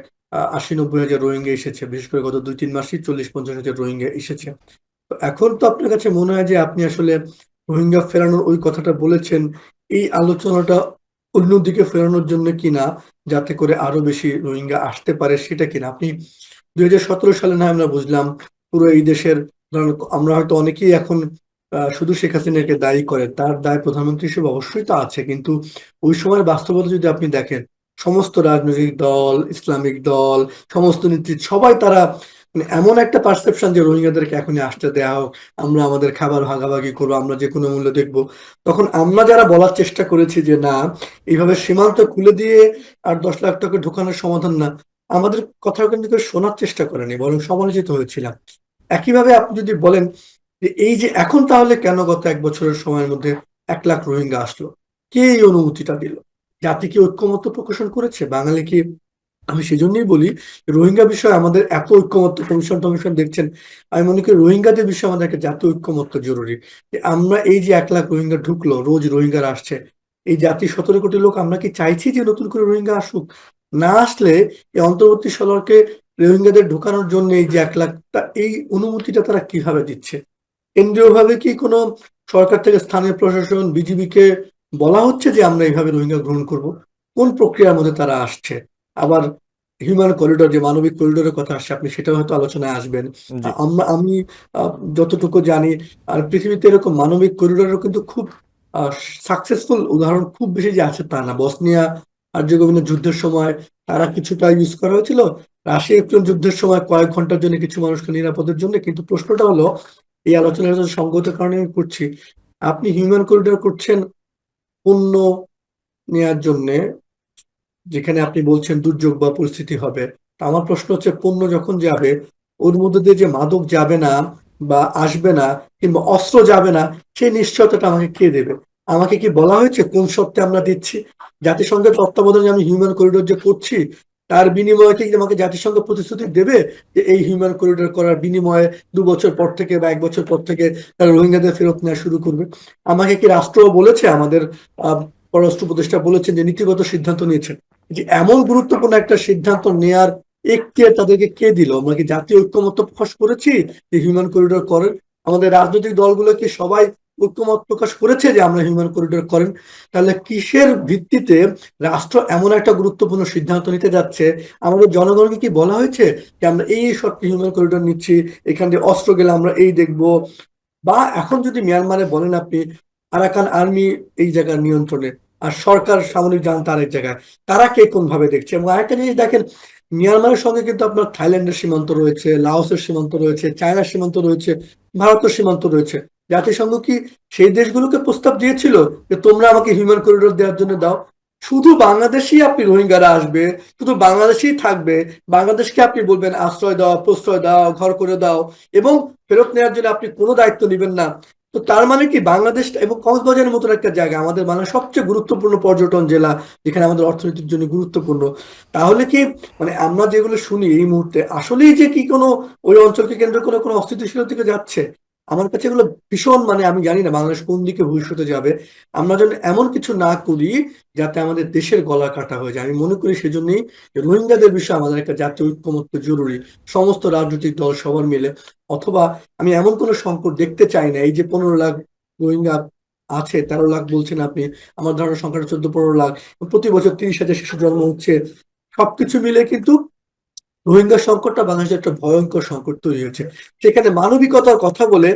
80, 90 হাজার রোহিঙ্গা এসেছে। বিশেষ করে গত 2, 3 মাসই 40, 50 হাজার রোহিঙ্গা এসেছে। তো এখন তো আপনার কাছে মনে হয় যে আপনি আসলে রোহিঙ্গা ফেরানোর ওই কথাটা বলেছেন, এই আলোচনাটা অন্যদিকে ফেরানোর জন্য কিনা, যাতে করে আরো বেশি রোহিঙ্গা আসতে পারে সেটা কিনা। আপনি 2017 সালে না আমরা বুঝলাম পুরো এই দেশের, ধরেন আমরা হয়তো অনেকেই এখন শুধু শেখ হাসিনাকে দায়ী করে, তার দায় প্রধানমন্ত্রী হিসেবে অবশ্যই তো আছে, কিন্তু ওই সময়ের বাস্তবতা যদি আপনি দেখেন, সমস্ত রাজনৈতিক দল, ইসলামিক দল, সমস্ত নেতৃত্ব সবাই তারা মানে এমন একটা পারসেপশন যে রোহিঙ্গাদেরকে এখনই আসতে দেওয়া হোক, আমরা আমাদের খাবার ভাগাভাগি করবো, আমরা যে কোনো মূল্য দেখবো। তখন আমরা যারা বলার চেষ্টা করেছি যে না, এইভাবে সীমান্ত খুলে দিয়ে আর 10 লাখ টাকা ঢোকানোর সমাধান না, আমাদের কথাও কিন্তু কেউ শোনার চেষ্টা করেনি, বরং সমালোচিত হয়েছিলাম। একইভাবে আপনি যদি বলেন যে এই যে এখন তাহলে কেন গত 1 বছরের সময়ের মধ্যে 1 লাখ রোহিঙ্গা আসলো, কে এই অনুমতিটা দিল? জাতি কি ঐক্যমত্য প্রকাশন করেছে? বাঙালি কি? আমি সেজন্যই বলি রোহিঙ্গা বিষয়ে আমাদের এত ঐক্যমত্য, কমিশন টমিশন দেখছেন, আমি মনে করি রোহিঙ্গাদের বিষয়ে আমাদের একটা জাতীয় ঐক্যমত্য জরুরি। যে আমরা এই যে 1 লাখ রোহিঙ্গা ঢুকলো, রোজ রোহিঙ্গারা আসছে, এই জাতির 17 কোটি লোক, আমরা কি চাইছি যে নতুন করে রোহিঙ্গা আসুক? না আসলে এই অন্তর্বর্তী সরকারকে রোহিঙ্গাদের ঢোকানোর জন্য এই যে 1 লাখটা, এই অনুমতিটা তারা কিভাবে দিচ্ছে? কেন্দ্রীয় ভাবে কি কোনো সরকার থেকে স্থানীয় প্রশাসন, বিজিবি কে বলা হচ্ছে যে আমরা এইভাবে রোহিঙ্গা গ্রহণ করব? কোন প্রক্রিয়ার মধ্যে তারা আসছে? আবার হিউম্যান করিডোর, যে মানবিক করিডোরের কথা আসছে, আপনি সেটাও হয়তো আলোচনায় আসবেন। জি, আমি যতটুকু জানি, আর পৃথিবীতে এরকম মানবিক করিডোরের কিন্তু খুব সাকসেসফুল উদাহরণ খুব বেশি যে আছে তা না। বসনিয়া হার্জেগোভিনা যুদ্ধের সময় তারা কিছুটা ইউজ করা হয়েছিল, রাশিয়া ইউক্রেন যুদ্ধের সময় কয়েক ঘন্টার জন্য কিছু মানুষকে নিরাপদের জন্য। কিন্তু প্রশ্নটা হলো, এই আলোচনার সঙ্গতের কারণে আমি করছি, আপনি হিউম্যান করিডোর করছেন পণ্য নেয়ার জন্য, যেখানে আপনি বলছেন দুর্যোগ বা পরিস্থিতি হবে। তা আমার প্রশ্ন হচ্ছে, পণ্য যখন যাবে, ওর মধ্যে দিয়ে যে মাদক যাবে না বা আসবে না, কিংবা অস্ত্র যাবে না, সেই নিশ্চয়তাটা আমাকে কে দেবে? আমাকে কি বলা হয়েছে কোন শর্তে আমরা দিচ্ছি? জাতিসংঘের তত্ত্বাবধানে আমি হিউম্যান করিডোর যে করছি, তার বিনিময়ে কি আমাকে জাতিসংঘ প্রতিশ্রুতি দেবে যে এই হিউম্যান করিডোর করার বিনিময়ে 2 বছর পর থেকে বা 1 বছর পর থেকে তারা রোহিঙ্গাদের ফেরত নেওয়া শুরু করবে? আমাকে কি রাষ্ট্র বলেছে, আমাদের পররাষ্ট্র উপদেষ্টা বলেছেন যে নীতিগত সিদ্ধান্ত নিয়েছেন, যে এমন গুরুত্বপূর্ণ একটা সিদ্ধান্ত নেয়ার এখতিয়ার তাদেরকে কে দিল? আমরা কি জাতীয় ঐক্যমত্য প্রকাশ করেছি যে হিউম্যান করিডোর করেন? আমাদের রাজনৈতিক দলগুলো কি সবাই ঐক্যমত প্রকাশ করেছে যে আমরা হিউম্যান করিডোর করেন? তাহলে কিসের ভিত্তিতে রাষ্ট্র এমন একটা গুরুত্বপূর্ণ সিদ্ধান্ত নিতে যাচ্ছে? আমাদের জনগণকে কি বলা হয়েছে যে আমরা এই শর্তে হিউম্যান করিডোর নিচ্ছি, এখান দিয়ে অস্ত্র গেলে আমরা এই দেখবো? বা এখন যদি মিয়ানমারে বলেন আপনি, আরাকান আর্মি এই জায়গার নিয়ন্ত্রণে, আর সরকার সামরিক জান্তা আরেক জায়গায়, তারা কে কোন ভাবে দেখছে? এবং আরেকটা জিনিস দেখেন, মিয়ানমারের সঙ্গে কিন্তু আপনার থাইল্যান্ডের সীমান্ত রয়েছে, লাওসের সীমান্ত রয়েছে, চায়নার সীমান্ত রয়েছে, ভারতের সীমান্ত রয়েছে। জাতিসংঘ কি সেই দেশগুলোকে প্রস্তাব দিয়েছিল যে তোমরা আমাকে হিউম্যান করিডোর দেওয়ার জন্য দাও? শুধু বাংলাদেশই আপনি রোহিঙ্গারা আসবে, শুধু বাংলাদেশেই থাকবে, বাংলাদেশকে আপনি বলবেন আশ্রয় দাও, প্রশ্রয় দাও, ঘর করে দাও, এবং ফেরত নেওয়ার জন্য আপনি কোনো দায়িত্ব নেবেন না। তো তার মানে কি বাংলাদেশ এবং কক্সবাজারের মতো একটা জায়গা, আমাদের বাংলার সবচেয়ে গুরুত্বপূর্ণ পর্যটন জেলা, যেখানে আমাদের অর্থনীতির জন্য গুরুত্বপূর্ণ, তাহলে কি মানে আমরা যেগুলো শুনি এই মুহূর্তে আসলেই যে কি কোনো ওই অঞ্চলকে কেন্দ্র করে কোনো অস্থিতিশীলতার দিকে যাচ্ছে? আমার কাছে এগুলো ভীষণ, মানে আমি জানি না বাংলাদেশ কোন দিকে ভবিষ্যতে যাবে। আমরা যেন এমন কিছু না করি যাতে আমাদের দেশের গলা কাটা হয়ে যায়। আমি মনে করি সেজন্যই রোহিঙ্গাদের বিষয়ে আমাদের একটা জাতীয় ঐক্যমত্য জরুরি, সমস্ত রাজনৈতিক দল সবার মিলে। অথবা আমি এমন কোনো সংকট দেখতে চাই না, এই যে 15 লাখ রোহিঙ্গা আছে, 13 লাখ বলছেন আপনি, আমার ধারণা সংখ্যাটা 14-15 লাখ, প্রতি বছর 30,000 শিশু জন্ম হচ্ছে, সবকিছু মিলে কিন্তু রোহিঙ্গা সংকটটা বাংলাদেশের একটা ভয়ঙ্কর সংকট তৈরি হয়েছে। সেখানে মানবিকতার কথা বলে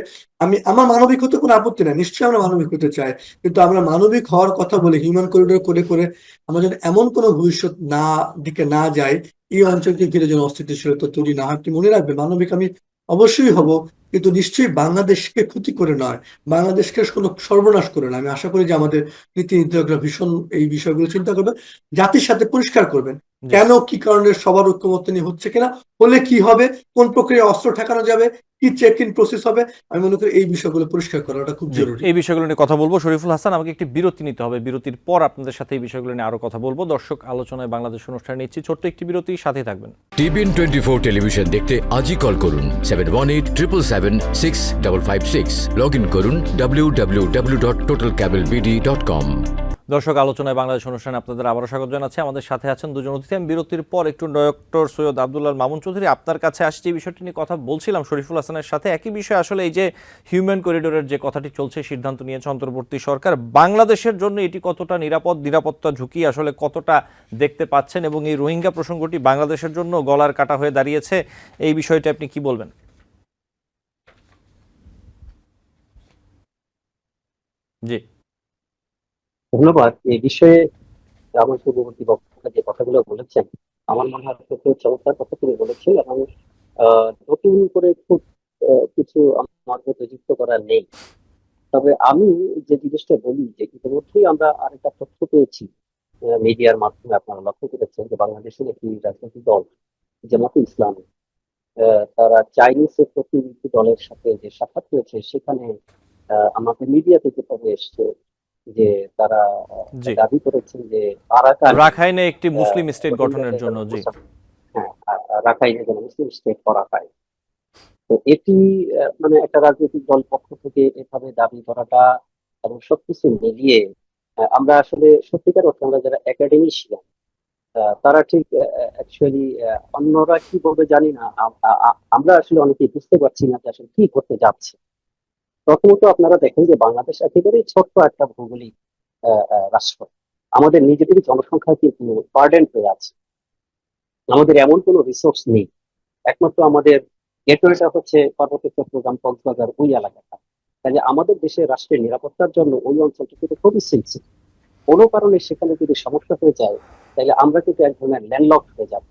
আমার মানবিক হতে কোনো আপত্তি নাই, নিশ্চয়ই আমরা মানবিক হতে চাই, কিন্তু আমরা মানবিক হওয়ার কথা বলে হিউম্যান করিডোর করে করে আমরা যেন এমন কোনো ভবিষ্যৎ দিকে না যাই, এই অঞ্চলকে ঘিরে যেন অস্থিতিশীলতা তৈরি না হয়। আপনি মনে রাখবেন, মানবিক আমি অবশ্যই হব, কিন্তু নিশ্চয়ই বাংলাদেশকে ক্ষতি করে নয়, বাংলাদেশকে কোনো সর্বনাশ করে না। আমি আশা করি যে আমাদের নীতি নির্ধারকরা ভীষণ এই বিষয়গুলো চিন্তা করবেন, জাতির সাথে পরিষ্কার করবেন জি কেন, কি কারণে সবার ঐক্যমত্য নিয়ে হচ্ছে কিনা, হলে কি হবে, কোন প্রক্রিয়া অস্ত্র ঠেকানো যাবে, কি চেক ইন প্রসেস হবে। আমি মনে করি এই বিষয়গুলো পরিষ্কার করাটা খুব জি জরুরি। এই বিষয়গুলো নিয়ে কথা বলবো। শরীফুল হাসান, আমাকে একটি বিরতি নিতে হবে, বিরতির পর আপনাদের সাথে এই বিষয়গুলো নিয়ে আরো কথা বলবো। দর্শক আলোচনায় বাংলাদেশ অনুষ্ঠানে নিচ্ছি ছোট্ট একটি বিরতি, সাথে থাকবেন। TBN24 টেলিভিশন দেখতে আজই কল করুন 7187776556। লগ ইন করুন www.totalcablebd.com। দর্শক আলোচনায় বাংলাদেশ অনুষ্ঠানে আপনাদের আবারও স্বাগত জানাচ্ছি। আমাদের সাথে আছেন দুজন অতিথি। আমি বিরতির পর একটু ডক্টর সৈয়দ আব্দুল্লাহ মামুন চৌধুরী আপনার কাছে আসছি। এই বিষয়টি নিয়ে কথা বলছিলাম শরীফুল হাসানের সাথে, একই বিষয় আসলে এই যে হিউম্যান করিডোরের যে কথাটি চলছে, সিদ্ধান্ত নিয়েছে অন্তর্বর্তী সরকার, বাংলাদেশের জন্য এটি কতটা নিরাপত্তা ঝুঁকি আসলে কতটা দেখতে পাচ্ছেন, এবং এই রোহিঙ্গা প্রসঙ্গটি বাংলাদেশের জন্য গলার কাটা হয়ে দাঁড়িয়েছে, এই বিষয়টি আপনি কি বলবেন? জি ধন্যবাদ। এই বিষয়ে আমার পূর্ববর্তী বক্তা যে কথাগুলো বলেছেন, আমার মনে হয় খুব চমৎকার কথা তিনি বলেছেন, এবং নতুন করে খুব কিছু আমার মধ্যে যুক্ত করার নেই। তবে আমি যে জিনিসটা বলি যে ইতিমধ্যেই আমরা আরেকটা তথ্য পেয়েছি মিডিয়ার মাধ্যমে, আপনারা লক্ষ্য করেছেন যে বাংলাদেশের একটি রাজনৈতিক দল জামাতে ইসলামী, তারা চাইনিজের প্রতিনিধি দলের সাথে যে সাক্ষাৎ হয়েছে, সেখানে আমাদের মিডিয়া থেকে খবর এসছে যে তারা জি দাবি করেছেন যে আরাকান রাখাইনে একটি মুসলিম স্টেট গঠনের জন্য। জি হ্যাঁ, রাখাইনে যেন মুসলিম স্টেট করা হয়। তো এটি মানে একটা রাজনৈতিক দল পক্ষ থেকে এভাবে দাবি করাটা এবং সবকিছু মিলিয়ে আমরা আসলে সত্যিকার অর্থে আমরা যারা একাডেমিশিয়ান, তারা ঠিক অ্যাকচুয়ালি অন্যরা কি বলবে জানি না, আমরা আসলে অনেকেই বুঝতে পারছি না যে আসলে কি করতে যাচ্ছে। প্রথমত আপনারা দেখেন যে বাংলাদেশ একেবারেই ছোট্ট একটা ভৌগোলিক রাষ্ট্র। আমাদের নিজেদেরই জনসংখ্যা কিন্তু বার্ডেন হয়ে আছে, আমাদের এমন কোনো রিসোর্স নেই। একমাত্র আমাদের গেটওয়েটা হচ্ছে পার্বত্য চট্টগ্রাম, কক্সবাজার ওই এলাকাটা। কাজে আমাদের দেশের রাষ্ট্রের নিরাপত্তার জন্য ওই অঞ্চলটা কিন্তু খুবই সেন্সিটিভ। কোনো কারণে সেখানে যদি সমস্যা হয়ে যায়, তাহলে আমরা কিন্তু এক ধরনের ল্যান্ডলক হয়ে যাব।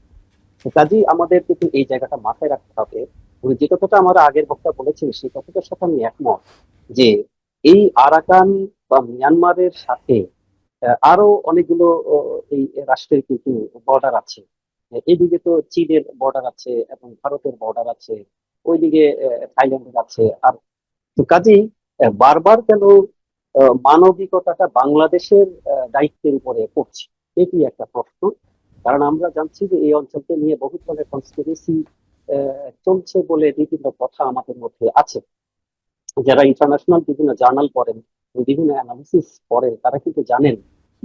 কাজেই আমাদের কিন্তু এই জায়গাটা মাথায় রাখতে হবে। যে কথাটা আমরা আগের বক্তা বলেছেন, সেই কথাটার সাথে আমি একমত যে এই আরাকান বা মিয়ানমারের সাথে আরো অনেকগুলো এই রাষ্ট্রের কিন্তু বর্ডার আছে। এদিকে তো চীনের বর্ডার আছে এবং ভারতের বর্ডার আছে, ওইদিকে থাইল্যান্ডের আছে। আর তো কাজেই বারবার কেন মানবিকতাটা বাংলাদেশের দায়িত্বের উপরে পড়ছে, এটি একটা প্রশ্ন। কারণ আমরা জানছি যে এই অঞ্চলকে নিয়ে বহু ধরনের কনস্পিরেসি চলছে বলে বিভিন্ন কথা আমাদের মধ্যে আছে। যারা ইন্টারন্যাশনাল বিভিন্ন জার্নাল পড়েন, বিভিন্ন অ্যানালিসিস পড়েন, তারা কিন্তু জানেন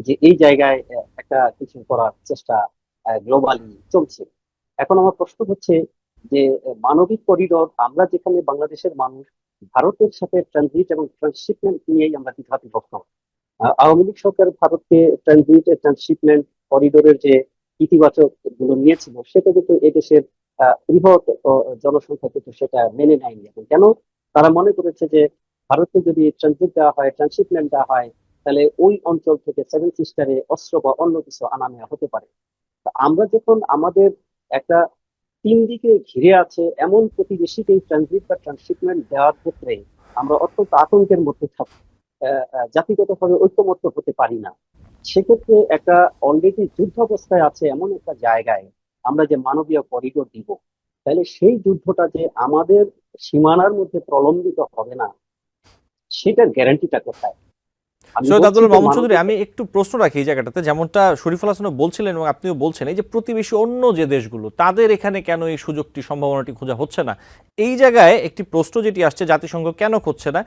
যে এই জায়গায় একটা কিছু করার চেষ্টা গ্লোবালি চলছে। এখন আমার প্রশ্ন হচ্ছে যে মানবিক করিডোর, আমরা যেখানে বাংলাদেশের মানুষ ভারতের সাথে ট্রানজিট এবং ট্রান্সশিপমেন্ট নিয়েই আমরা দ্বিধাবিভক্ত। আওয়ামী লীগ সরকার ভারতকে ট্রানজিট ট্রান্সশিপমেন্ট করিডোরের যে ইতিবাচক গুলো নিয়েছিল, সেটা কিন্তু এদেশের বৃহৎ জনসংখ্যা কিন্তু সেটা মেনে নেয়নি। এখন কেন? তারা মনে করেছে যে ভারতকে যদি ট্রানজিট দেওয়া হয়, ট্রান্সশিপমেন্ট দেওয়া হয়, তাহলে ওই অঞ্চল থেকে সেভেন সিস্টারে অস্ত্র বা অন্য কিছু আনা নেওয়া হতে পারে। তা আমরা যখন আমাদের একটা তিন দিকে ঘিরে আছে এমন প্রতিবেশীকে ট্রানজিট বা ট্রান্সশিপমেন্ট দেওয়ার ক্ষেত্রে আমরা অত্যন্ত আতঙ্কের মধ্যে থাকি, জাতিগতভাবে ঐক্যমত্য হতে পারি না। সেক্ষেত্রে একটা অলরেডি যুদ্ধাবস্থায় আছে এমন একটা জায়গায় আমরা যে মানবীয় করিডোর দিব, তাহলে সেই যুদ্ধটা যে আমাদের সীমানার মধ্যে প্রলম্বিত হবে না, সেটার গ্যারান্টিটা কোথায়? আমি সৈয়দ বলছি আব্দুল যে মামুন চৌধুরী, মানবিক আমি একটু প্রশ্ন রাখি এই জায়গাটাতে, যেমনটা শরীফুল হাসানও বলছিলেন এবং আপনিও বলছেন, এই যে প্রতিবেশী অন্য যে দেশগুলো, তাদের এখানে কেন এই সুযোগটি সম্ভাবনাটি খোঁজা হচ্ছে না, এই জায়গায় একটি প্রশ্ন যেটি আসছে, জাতিসংঘ কেন খুঁজছে না?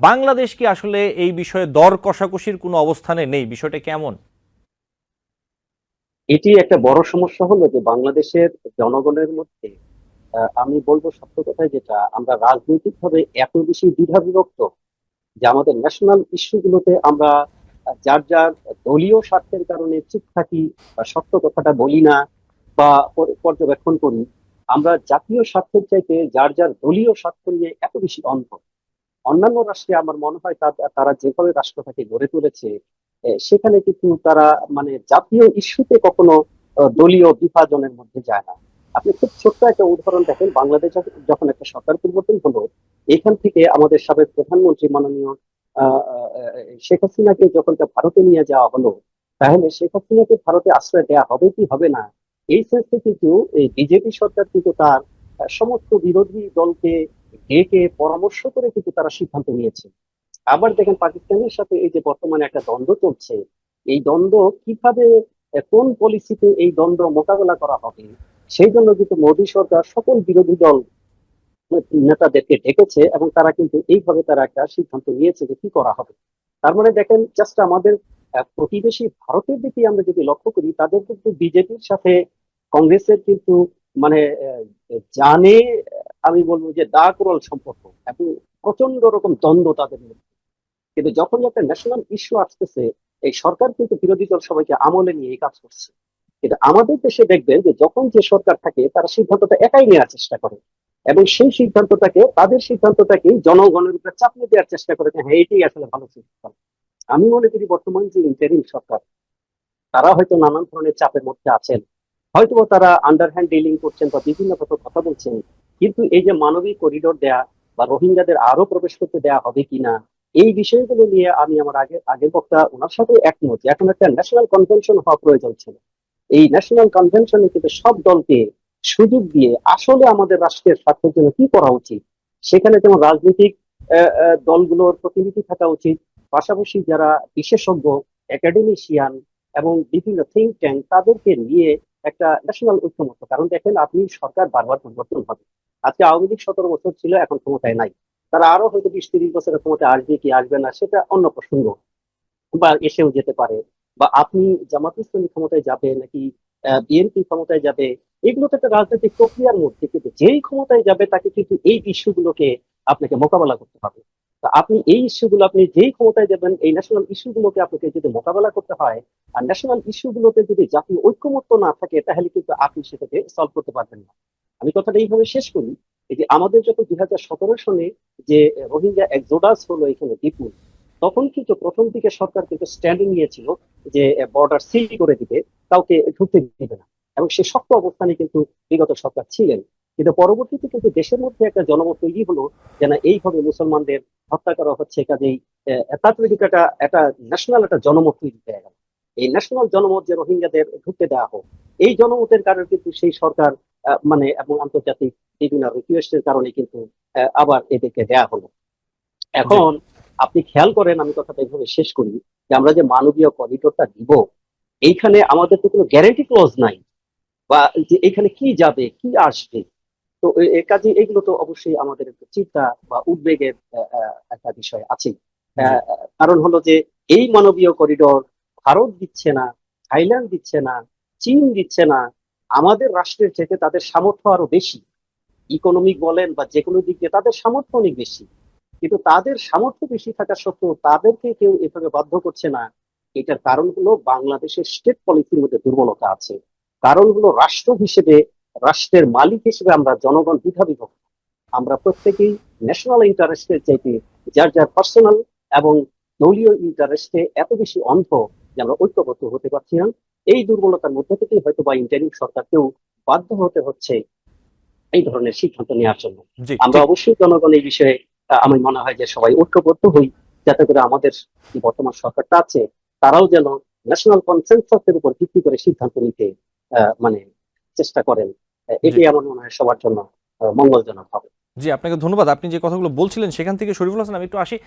বাংলাদেশ কি আসলে এই বিষয়ে দর কষাকষির কোনো অবস্থানে নেই? বিষয়টা কেমন? এটি একটা বড় সমস্যা হলো যে বাংলাদেশের জনগণের মধ্যে, আমি বলবো সত্য কথায়, যেটা আমরা রাজনৈতিক ভাবে এত বেশি দ্বিধা বিভক্ত যে আমাদের ন্যাশনাল ইস্যু গুলোতে আমরা যার যার দলীয় স্বার্থের কারণে চুপ থাকি বা সত্য কথাটা বলি না, বা পর্যবেক্ষণ করি, আমরা জাতীয় স্বার্থের চাইতে যার যার দলীয় স্বার্থ নিয়ে এত বেশি অন্ধ। অন্যান্য রাষ্ট্রে আমার মনে হয় তারা যেভাবে রাষ্ট্রটাকে গড়ে তুলেছে, সেখানে কিন্তু তারা মানে জাতীয় ইস্যুতে কখনো দলীয় বিভাজনের মধ্যে যায় না। আপনি খুব ছোট্ট একটা উদাহরণ দেখেন, বাংলাদেশ যখন একটা সরকার পরিবর্তন হলো, এখান থেকে আমাদের সাবেক প্রধানমন্ত্রী মাননীয় শেখ হাসিনাকে যখন ভারতে নিয়ে যাওয়া হলো, তাহলে শেখ হাসিনাকে ভারতে আশ্রয় দেওয়া হবে কি হবে না, এই সেন্সে কিন্তু এই বিজেপি সরকার কিন্তু তার সমস্ত বিরোধী দলকে ডেকে পরামর্শ করে কিন্তু তারা সিদ্ধান্ত নিয়েছে। আবার দেখেন পাকিস্তানের সাথে এই যে বর্তমানে একটা দ্বন্দ্ব চলছে, এই দ্বন্দ্ব কিভাবে কোন পলিসিতে এই দ্বন্দ্ব মোকাবেলা করা হবে, সেই জন্য কিন্তু মোদী সরকার সকল বিরোধী দল নেতাদেরকে ডেকেছে এবং তারা কিন্তু এইভাবে তারা একটা সিদ্ধান্ত নিয়েছে যে কি করা হবে। তার মানে দেখেন, জাস্ট আমাদের প্রতিবেশী ভারতের দিকে আমরা যদি লক্ষ্য করি, তাদের কিন্তু বিজেপির সাথে কংগ্রেসের কিন্তু মানে জানে, আমি বলবো যে দা কুড়াল সম্পর্ক এবং প্রচন্ড রকম দ্বন্দ্ব তাদের মধ্যে। কিন্তু যখনই একটা ন্যাশনাল ইস্যু আসতেছে, এই সরকার কিন্তু বিরোধী দল সবাইকে আমলে নিয়ে এই কাজ করছে। কিন্তু আমাদের দেশে দেখবেন যে যখন যে সরকার থাকে তারা সিদ্ধান্তটা একাই নেওয়ার চেষ্টা করে, এবং সেই তাদের সিদ্ধান্তটাকে জনগণের উপরে চাপিয়ে দেওয়ার চেষ্টা করে যে হ্যাঁ এটাই আসলে ভালো সিদ্ধান্ত। আমি মনে করি বর্তমান যে ইন্টারিম সরকার, তারা হয়তো নানান ধরনের চাপের মধ্যে আছেন, হয়তো তারা আন্ডারহ্যান্ড ডিলিং করছেন বা বিভিন্ন কথা বলছেন, কিন্তু এই যে মানবিক করিডোর দেয়া বা রোহিঙ্গাদের আরো প্রবেশ করতে দেয়া হবে কিনা, এই বিষয়গুলো নিয়ে আমি আমার আগের বক্তা ওনার সাথে একমত যে এখন একটা ন্যাশনাল কনভেনশন হওয়া প্রয়োজন ছিল। এই ন্যাশনাল কনভেনশনে কিন্তু সব দলকে সুযোগ দিয়ে আসলে আমাদের রাষ্ট্রের স্বার্থের জন্য কি করা উচিত, সেখানে যেমন রাজনৈতিক দলগুলোর প্রতিনিধি থাকা উচিত, পাশাপাশি যারা বিশেষজ্ঞ, একাডেমিশিয়ান এবং বিভিন্ন থিঙ্ক ট্যাঙ্ক, তাদেরকে নিয়ে একটা ন্যাশনাল ঐক্যমত্য। কারণ দেখেন, আপনি সরকার বারবার পরিবর্তন হবে। আজকে আওয়ামী লীগ 17 বছর ছিল, এখন ক্ষমতায় নাই, তারা আরো হয়তো 20-30 বছরের ক্ষমতায় আসবে কি আসবে না সেটা অন্য প্রসঙ্গ, বা এসেও যেতে পারে। বা আপনি জামাত ইসলামী ক্ষমতায় যাবে নাকি বিএনপি ক্ষমতায় যাবে, এগুলো তো একটা রাজনৈতিক প্রক্রিয়ার মধ্যে, কিন্তু যেই ক্ষমতায় যাবে তাকে কিন্তু এই ইস্যুগুলোকে আপনাকে মোকাবেলা করতে হবে। তা আপনি এই ইস্যুগুলো, আপনি যেই ক্ষমতায় যাবেন, এই ন্যাশনাল ইস্যুগুলোকে আপনাকে যদি মোকাবেলা করতে হয়, আর ন্যাশনাল ইস্যুগুলোতে যদি জাতীয় ঐক্যমত্য না থাকে, তাহলে কিন্তু আপনি সেটাকে সলভ করতে পারবেন না। আমি কথাটা এইভাবে শেষ করি, এই যে আমাদের যখন 2017 সনে যে রোহিঙ্গা এক্সোডাস হলো এখানে বিপুল, তখন কিন্তু প্রথম দিকে সরকার কিন্তু স্ট্যান্ড নিয়েছিল যে বর্ডার সিল করে দিবে, কাউকে ঢুকতে দিবে না, এবং সে শক্ত অবস্থানে কিন্তু বিগত সরকার ছিলেন। কিন্তু পরবর্তীতে কিন্তু দেশের মধ্যে একটা জনমত তৈরি হলো যে না, এইভাবে মুসলমানদের হত্যা করা হচ্ছে, কাজেই তারপরে কিন্তু একটা ন্যাশনাল একটা জনমত তৈরি হয়ে গেল। এই ন্যাশনাল জনমত যে রোহিঙ্গাদের ঢুকতে দেওয়া হোক, এই জনমতের কারণে কিন্তু সেই সরকার মানে এবং আন্তর্জাতিক বিভিন্ন রিকোয়েস্টের কারণে কিন্তু আবার এদেরকে দেয়া হলো। এখন আপনি খেয়াল করেন, আমি কথাটা এইভাবে শেষ করি, যে আমরা যে মানবীয় করিডোরটা দিব, এইখানে আমাদের তো কোনো গ্যারান্টি ক্লজ নাই, বা যে এখানে কি যাবে কি আসবে। তো কাজে এগুলো তো অবশ্যই আমাদের একটু চিন্তা বা উদ্বেগের একটা বিষয় আছে। কারণ হলো যে এই মানবীয় করিডোর ভারত দিচ্ছে না, থাইল্যান্ড দিচ্ছে না, চীন দিচ্ছে না, আমাদের রাষ্ট্রের চাইতে তাদের সামর্থ্য আরো বেশি। ইকোনমিক বলেন বা যে কোনো দিক দিয়ে তাদের সামর্থ্য অনেক বেশি, কিন্তু তাদের সামর্থ্য বেশি থাকা সত্ত্বেও তাদেরকে কেউ এভাবে বাধ্য করছে না। এটার কারণ হলো বাংলাদেশের স্টেট পলিসির মধ্যে দুর্বলতা আছে। কারণ হলো রাষ্ট্র হিসেবে, রাষ্ট্রের মালিক হিসেবে আমরা জনগণ বিভক্ত। আমরা প্রত্যেকেই ন্যাশনাল ইন্টারেস্টের চাইতে যার যার পার্সোনাল এবং দলীয় ইন্টারেস্টে এত বেশি অন্ধ যে আমরা ঐক্যবদ্ধ হতে পারছি না। এই দুর্বলতার মধ্যে থেকেই হয়তো বা ইন্টারিম সরকারকেও বাধ্য হতে হচ্ছে এই ধরনের সিদ্ধান্ত নেওয়ার জন্য। জি, আমরা ঠিক। অবশ্যই জনগণ এই বিষয়ে আমার মনে হয় যে সবাই ঐক্যবদ্ধ হই, যাতে করে আমাদের যে বর্তমান সরকারটা আছে তারাও যেন ন্যাশনাল কনসেনসাসের উপর ভিত্তি করে সিদ্ধান্ত নিতে মানে চেষ্টা করেন। জি এটি আমার মনে হয় সবার জন্য মঙ্গলজনক হবে। জি, আপনাকে ধন্যবাদ। আপনি যে কথাগুলো বলছিলেন সেখান থেকে শরীফুল হাসান, আমি একটু আসি।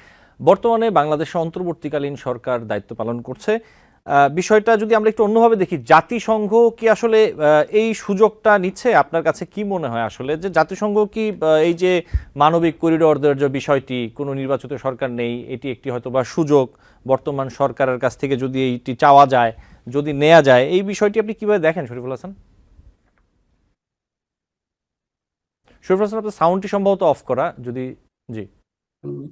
বর্তমানে বাংলাদেশে অন্তর্বর্তীকালীন সরকার দায়িত্ব পালন করছে। বিষয়টা যদি আমরা একটু অন্যভাবে দেখি, জাতিসংঘ কি আসলে এই সুযোগটা নিচ্ছে? আপনার কাছে কি মনে হয় আসলে যে জাতিসংঘ কি এই যে মানবিক করিডোরদের যে বিষয়টি, কোনো নির্বাচিত সরকার নেই, এটি একটি হয়তো বা সুযোগ বর্তমান সরকারের কাছ থেকে যদি এইটি চাওয়া যায়, যদি নেওয়া যায়, এই বিষয়টি আপনি কিভাবে দেখেন শরীফুল হাসান? শরীফুল হাসান, আপনার সাউন্ডটি সম্ভবত অফ করা, যদি। জি। উম,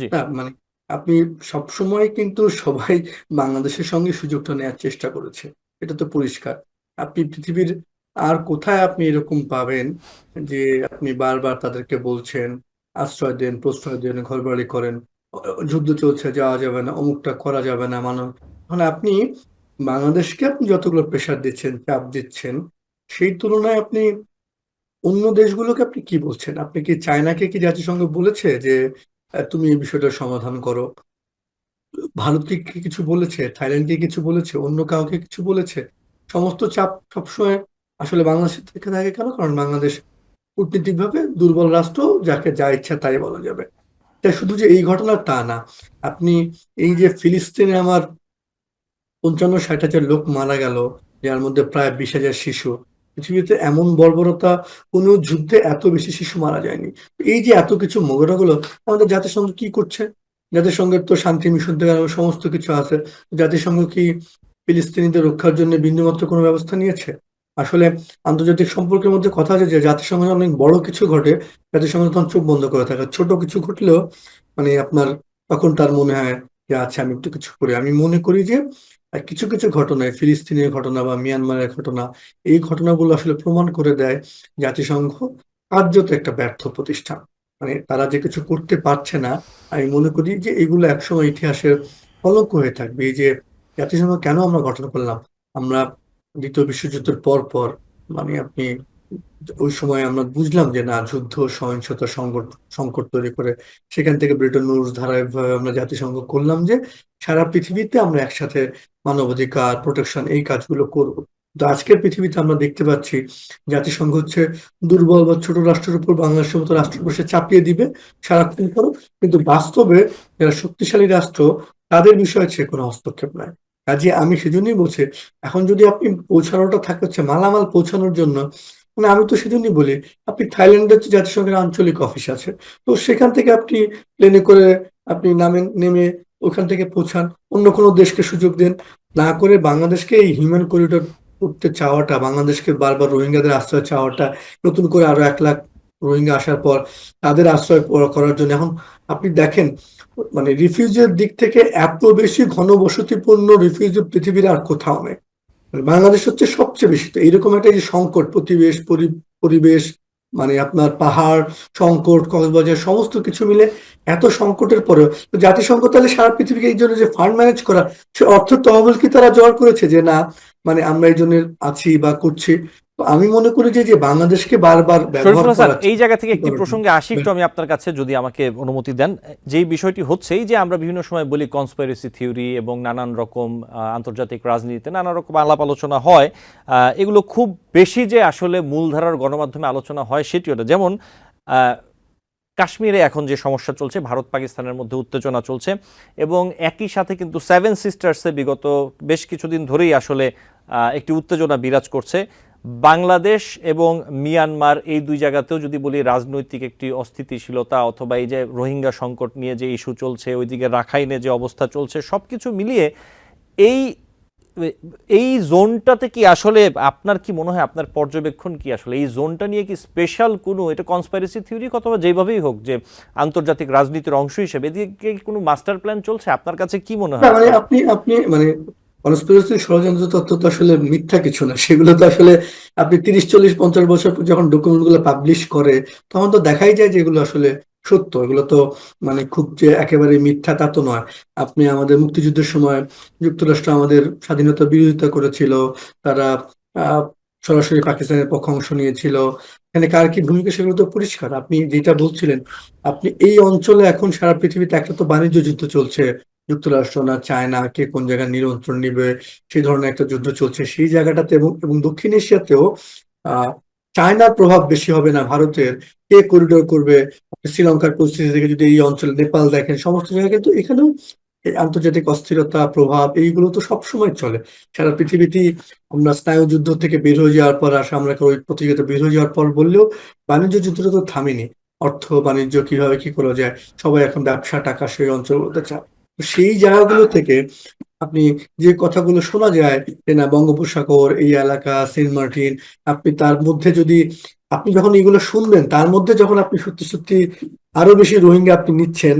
জি। না মানে আপনি সবসময় কিন্তু সবাই বাংলাদেশের সঙ্গে সুযোগটা নেওয়ার চেষ্টা করেছে, এটা তো পরিষ্কার। আপনি পৃথিবীর আর কোথায় আপনি এরকম পাবেন যে আপনি বারবার তাদেরকে বলছেন আশ্রয় দেন, প্রশ্রয় দেন, ঘরবাড়ি করেন, যুদ্ধ চলছে, যাওয়া যাবে না, অমুকটা করা যাবে না, মানে আপনি বাংলাদেশকে আপনি যতগুলো প্রেশার দিচ্ছেন, চাপ দিচ্ছেন, সেই তুলনায় আপনি অন্য দেশগুলোকে আপনি কি বলছেন? আপনি কি চায়নাকে কি জাতিসংঘ বলেছে যে তুমি এই বিষয়টার সমাধান করো? ভারতকে কি কিছু বলেছে? থাইল্যান্ডকে কিছু বলেছে? অন্য কাউকে কিছু বলেছে? সমস্ত চাপ সবসময় আসলে বাংলাদেশের থেকে থাকে কেন? কারণ বাংলাদেশ কূটনীতিকভাবে দুর্বল রাষ্ট্র, যাকে যা ইচ্ছা তাই বলা যাবে। তাই শুধু যে এই ঘটনা তা না, আপনি এই যে ফিলিস্তিনে আমার 55-60 হাজার লোক মারা গেল, যার মধ্যে প্রায় 20 হাজার শিশু। পৃথিবীতে এমন বর্বরতা কোনো যুদ্ধে এত বেশি শিশু মারা যায়নি। এই যে এত কিছু ঘটনাগুলো, আমাদের জাতিসংঘ কি করছে? জাতিসংঘের তো শান্তি মিশন থেকে আরম্ভ সমস্ত কিছু আছে। জাতিসংঘ কি ফিলিস্তিনিদের রক্ষার জন্য বিন্দুমাত্র কোনো ব্যবস্থা নিয়েছে? আসলে আন্তর্জাতিক সম্পর্কের মধ্যে কথা আছে যে জাতিসংঘে অনেক বড় কিছু ঘটে, জাতিসংঘ তখন চোখ বন্ধ করে থাকে। ছোট কিছু ঘটলেও মানে আপনার তখন তার মনে হয় যে আচ্ছা আমি একটু কিছু করি। আমি মনে করি যে কিছু কিছু ঘটনায়, ফিলিস্তিনের ঘটনা বা মিয়ানমারের ঘটনা, এই ঘটনাগুলো আসলে প্রমাণ করে দেয় জাতিসংঘ কার্যত একটা ব্যর্থ প্রতিষ্ঠান। মানে তারা যে কিছু করতে পারছে না, আমি মনে করি যে এগুলো একসময় ইতিহাসের কলঙ্ক হয়ে থাকবে। এই যে জাতিসংঘ কেন আমরা গঠন করলাম? আমরা দ্বিতীয় বিশ্বযুদ্ধের পর পর মানে আপনি ওই সময় আমরা বুঝলাম যে না, যুদ্ধ, সহিংসতা, সংকট সংকট তৈরি করে সেখান থেকে ব্রিটেন রুলস ধারাবাহিকভাবে আমরা জাতিসংঘ করলাম যে সারা পৃথিবীতে আমরা একসাথে মানবাধিকার প্রোটেকশন এই কাজগুলো করব। তো আজকের পৃথিবীতে আমরা দেখতে পাচ্ছি জাতিসংঘ হচ্ছে দুর্বল বা ছোট রাষ্ট্রের উপর, বাংলাদেশের মতো রাষ্ট্রের উপর সে চাপিয়ে দিবে সারাক্ষণ করো, কিন্তু বাস্তবে যারা শক্তিশালী রাষ্ট্র তাদের বিষয়ে সে কোনো হস্তক্ষেপ নাই। কাজে আমি সেজন্যই বলছি, এখন যদি আপনি পৌঁছানোটা থাকে হচ্ছে মালামাল পৌঁছানোর জন্য, মানে আমি তো সেজন্যই বলি আপনি থাইল্যান্ডের যে জাতিসংঘের আঞ্চলিক অফিস আছে, তো সেখান থেকে আপনি প্লেনে করে আপনি নামেন, নেমে ওখান থেকে পৌঁছান, অন্য কোনো দেশকে সুযোগ দেন। না করে বাংলাদেশকে এই হিউম্যান করিডোর করতে চাওয়াটা, বাংলাদেশকে বারবার রোহিঙ্গাদের আশ্রয় চাওয়াটা, নতুন করে আরো 1 লাখ রোহিঙ্গা আসার পর তাদের আশ্রয় করার জন্য, এখন আপনি দেখেন মানে রিফিউজির দিক থেকে এত বেশি ঘনবসতিপূর্ণ রিফিউজি পৃথিবীর আর কোথাও নেই। বাংলাদেশ হচ্ছে সবচেয়ে বেশি। তো এরকম একটা যে সংকট, পরিবেশ মানে আপনার পাহাড় সংকট, কক্সবাজার সমস্ত কিছু মিলে এত সংকটের পরেও তো জাতিসংঘ তাহলে সারা পৃথিবীকে এই জন্য যে ফান্ড ম্যানেজ করা, সে অর্থ তহবিল কি তারা জোগাড় করেছে যে না মানে আমরা এই জন্য আছি বা করছি? তো আমি মনে করি যে বাংলাদেশকে বারবার ব্যবহার শরীফুল্লাহ স্যার, করা এই জায়গা থেকে একটি প্রসঙ্গে আসি একটু আমি আপনার কাছে, যদি আমাকে অনুমতি দেন। যেই বিষয়টি হচ্ছে এই যে আমরা বিভিন্ন সময় বলি কনস্পাইরেসি থিওরি এবং নানান রকম আন্তর্জাতিক রাজনীতিতে নানা রকম আলাপ আলোচনা হয়, এগুলো খুব বেশি যে আসলে মূলধারার গণমাধ্যমে আলোচনা হয় সেটিও না। যেমন কাশ্মীরে এখন যে সমস্যা চলছে, ভারত পাকিস্তানের মধ্যে উত্তেজনা চলছে, এবং একই সাথে কিন্তু সেভেন সিস্টার্সে বিগত বেশ কিছুদিন ধরেই আসলে একটি উত্তেজনা বিরাজ করছে। বাংলাদেশ এবং মিয়ানমার এই দুই জায়গাতেও যদি বলি রাজনৈতিক একটি অস্থিতিশীলতা, অথবা এই যে রোহিঙ্গা সংকট নিয়ে যে ইস্যু চলছে, ওইদিকে রাখাইনে যে অবস্থা চলছে, সবকিছু মিলিয়ে এই এই জোনটাতে কি আসলে আপনার কি মনে হয়, আপনার পর্যবেক্ষণ কি আসলে এই জোনটা নিয়ে কি স্পেশাল কোনো, এটা কনস্পাইরেসি থিওরি অথবা যেভাবেই হোক যে আন্তর্জাতিক রাজনীতির অংশ হিসেবে এদিকে কোনো মাস্টার প্ল্যান চলছে? আপনার কাছে কি মনে হয়? মানে আপনি আপনি মানে কনস্পিরেসি ষড়যন্ত্র তত্ত্ব তো আসলে মিথ্যা কিছু না, সেগুলো তো আসলে আপনি 30, 40, 50 বছর পর যখন ডকুমেন্ট গুলো পাবলিশ করে তখন তো দেখাই যায় যে এগুলো আসলে সত্য। এগুলো তো মানে খুব যে একেবারে মিথ্যা তা তো নয়। আপনি আমাদের মুক্তিযুদ্ধের সময় যুক্তরাষ্ট্র আমাদের স্বাধীনতা বিরোধিতা করেছিল, তারা আহ সরাসরি পাকিস্তানের পক্ষ অংশ নিয়েছিল, এখানে কার কি ভূমিকা সেগুলো তো পরিষ্কার। আপনি যেটা বলছিলেন, আপনি এই অঞ্চলে এখন সারা পৃথিবীতে একটা তো বাণিজ্য যুদ্ধ চলছে, যুক্তরাষ্ট্র না চায়না কে কোন জায়গায় নিয়ন্ত্রণ নিবে সেই ধরনের একটা যুদ্ধ চলছে সেই জায়গাটাতে, এবং এবং দক্ষিণ এশিয়াতেও আহ চায়নার প্রভাব বেশি হবে না ভারতের, কে করিডোর করবে। আপনি শ্রীলঙ্কার পরিস্থিতি থেকে যদি এই অঞ্চলে নেপাল দেখেন, সমস্ত জায়গায় কিন্তু এখানেও এই আন্তর্জাতিক অস্থিরতা প্রভাব এইগুলো তো সবসময় চলে সারা পৃথিবীতেই। আমরা স্নায়ু যুদ্ধ থেকে বের হয়ে যাওয়ার পর আমরা ওই প্রতিযোগিতা বের হয়ে যাওয়ার পর বললেও বাণিজ্য যুদ্ধটা তো থামেনি। অর্থ বাণিজ্য কিভাবে কি করা যায়, সবাই এখন ব্যবসা টাকা সেই অঞ্চলগুলোতে চায়। তো সেই জায়গাগুলো থেকে আপনি যে কথাগুলো শোনা যায় যে না বঙ্গোপসাগর এই এলাকা সেন্ট মার্টিন, আপনি তার মধ্যে যদি আপনি যখন এগুলো শুনবেন তার মধ্যে যখন আপনি সত্যি সত্যি আরো বেশি রোহিঙ্গা আপনি নিচ্ছেন,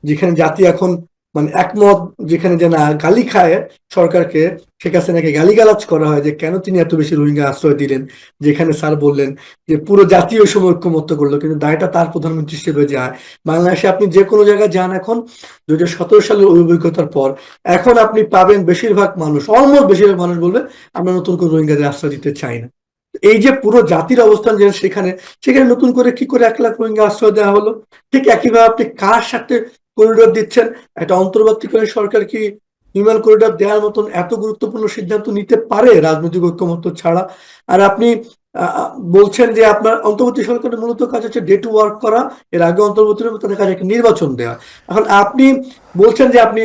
যেখানে জাতি এখন মানে একমত, যেখানে যে না গালি খায় সরকারকে, শেখ হাসিনাকে গালিগালাজ করা হয় যে কেন তিনি এত বেশি রোহিঙ্গা আশ্রয় দিলেন, যেখানে স্যার বললেন যে পুরো জাতীয় সময় ঐক্যমত্য করলো, কিন্তু দায়টা তার প্রধানমন্ত্রী হিসেবে যায়। বাংলাদেশে আপনি যে কোনো জায়গায় যান এখন 2017 সালের ওই অভিজ্ঞতার পর, এখন আপনি পাবেন বেশিরভাগ মানুষ, অলমোস্ট বেশিরভাগ মানুষ বলবে আমরা নতুন করে রোহিঙ্গাদের আশ্রয় দিতে চাই না। এই যে পুরো জাতির অবস্থান যে সেখানে সেখানে নতুন করে কি করে 1 লাখ রোহিঙ্গা আশ্রয় দেওয়া হলো? ঠিক একইভাবে আপনি কার সাথে করিডোর দিচ্ছেন? একটা অন্তর্বর্তীকালীন সরকার কি হিউম্যান করিডোর দেওয়ার মতন এত গুরুত্বপূর্ণ সিদ্ধান্ত নিতে পারে রাজনৈতিক ঐক্যমত্য ছাড়া? আর আপনি বলছেন যে আপনার অন্তর্বর্তী সরকারের মূলত কাজ হচ্ছে ডে টু ওয়ার্ক করা, এর আগে অন্তর্বর্তী তাদের কাছে একটা নির্বাচন দেওয়া। এখন আপনি বলছেন যে আপনি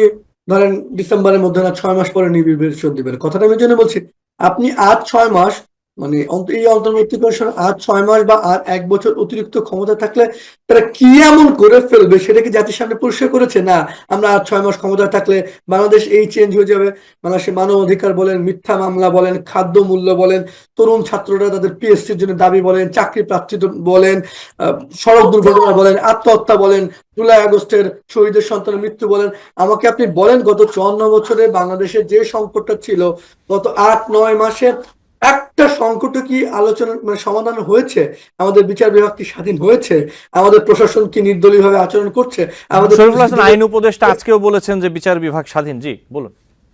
ধরেন ডিসেম্বরের মধ্যে না 6 মাস পরে নির্বাচন দিবেন, কথাটা আমি জন্য বলছি। আপনি আজ 6 মাস মানে এই অন্তর্বর্তীকালীন সরকার আজ 6 মাস বা আর 1 বছর অতিরিক্ত ক্ষমতা থাকলে তারা কি এমন করে ফেলবে সেটা কি জাতির সামনে পরিষ্কার করেছে? না, আমরা আর 6 মাস ক্ষমতা থাকলে বাংলাদেশ এই চেঞ্জ হয়ে যাবে। বাংলাদেশের মানব অধিকার বলেন, মিথ্যা মামলা বলেন, খাদ্য মূল্য বলেন, তরুণ ছাত্ররা তাদের পিএসসির জন্য দাবি বলেন, চাকরি প্রার্থী বলেন, সড়ক দুর্ঘটনা বলেন, আত্মহত্যা বলেন, জুলাই আগস্টের শহীদের সন্তানের মৃত্যু বলেন। আমাকে আপনি বলেন গত 54 বছরে বাংলাদেশের যে সংকটটা ছিল গত 8-9 মাসে একটা সংকট কি আলোচনা মানে সমাধান হয়েছে? আমাদের বিচার বিভাগ কি স্বাধীন হয়েছে? আমাদের প্রশাসন কি নির্দলীয় ভাবে আচরণ করছে? আমাদের শরীফুল হাসান আইন উপদেষ্টা আজকেও বলেছেন যে বিচার বিভাগ স্বাধীন। জি বলুন।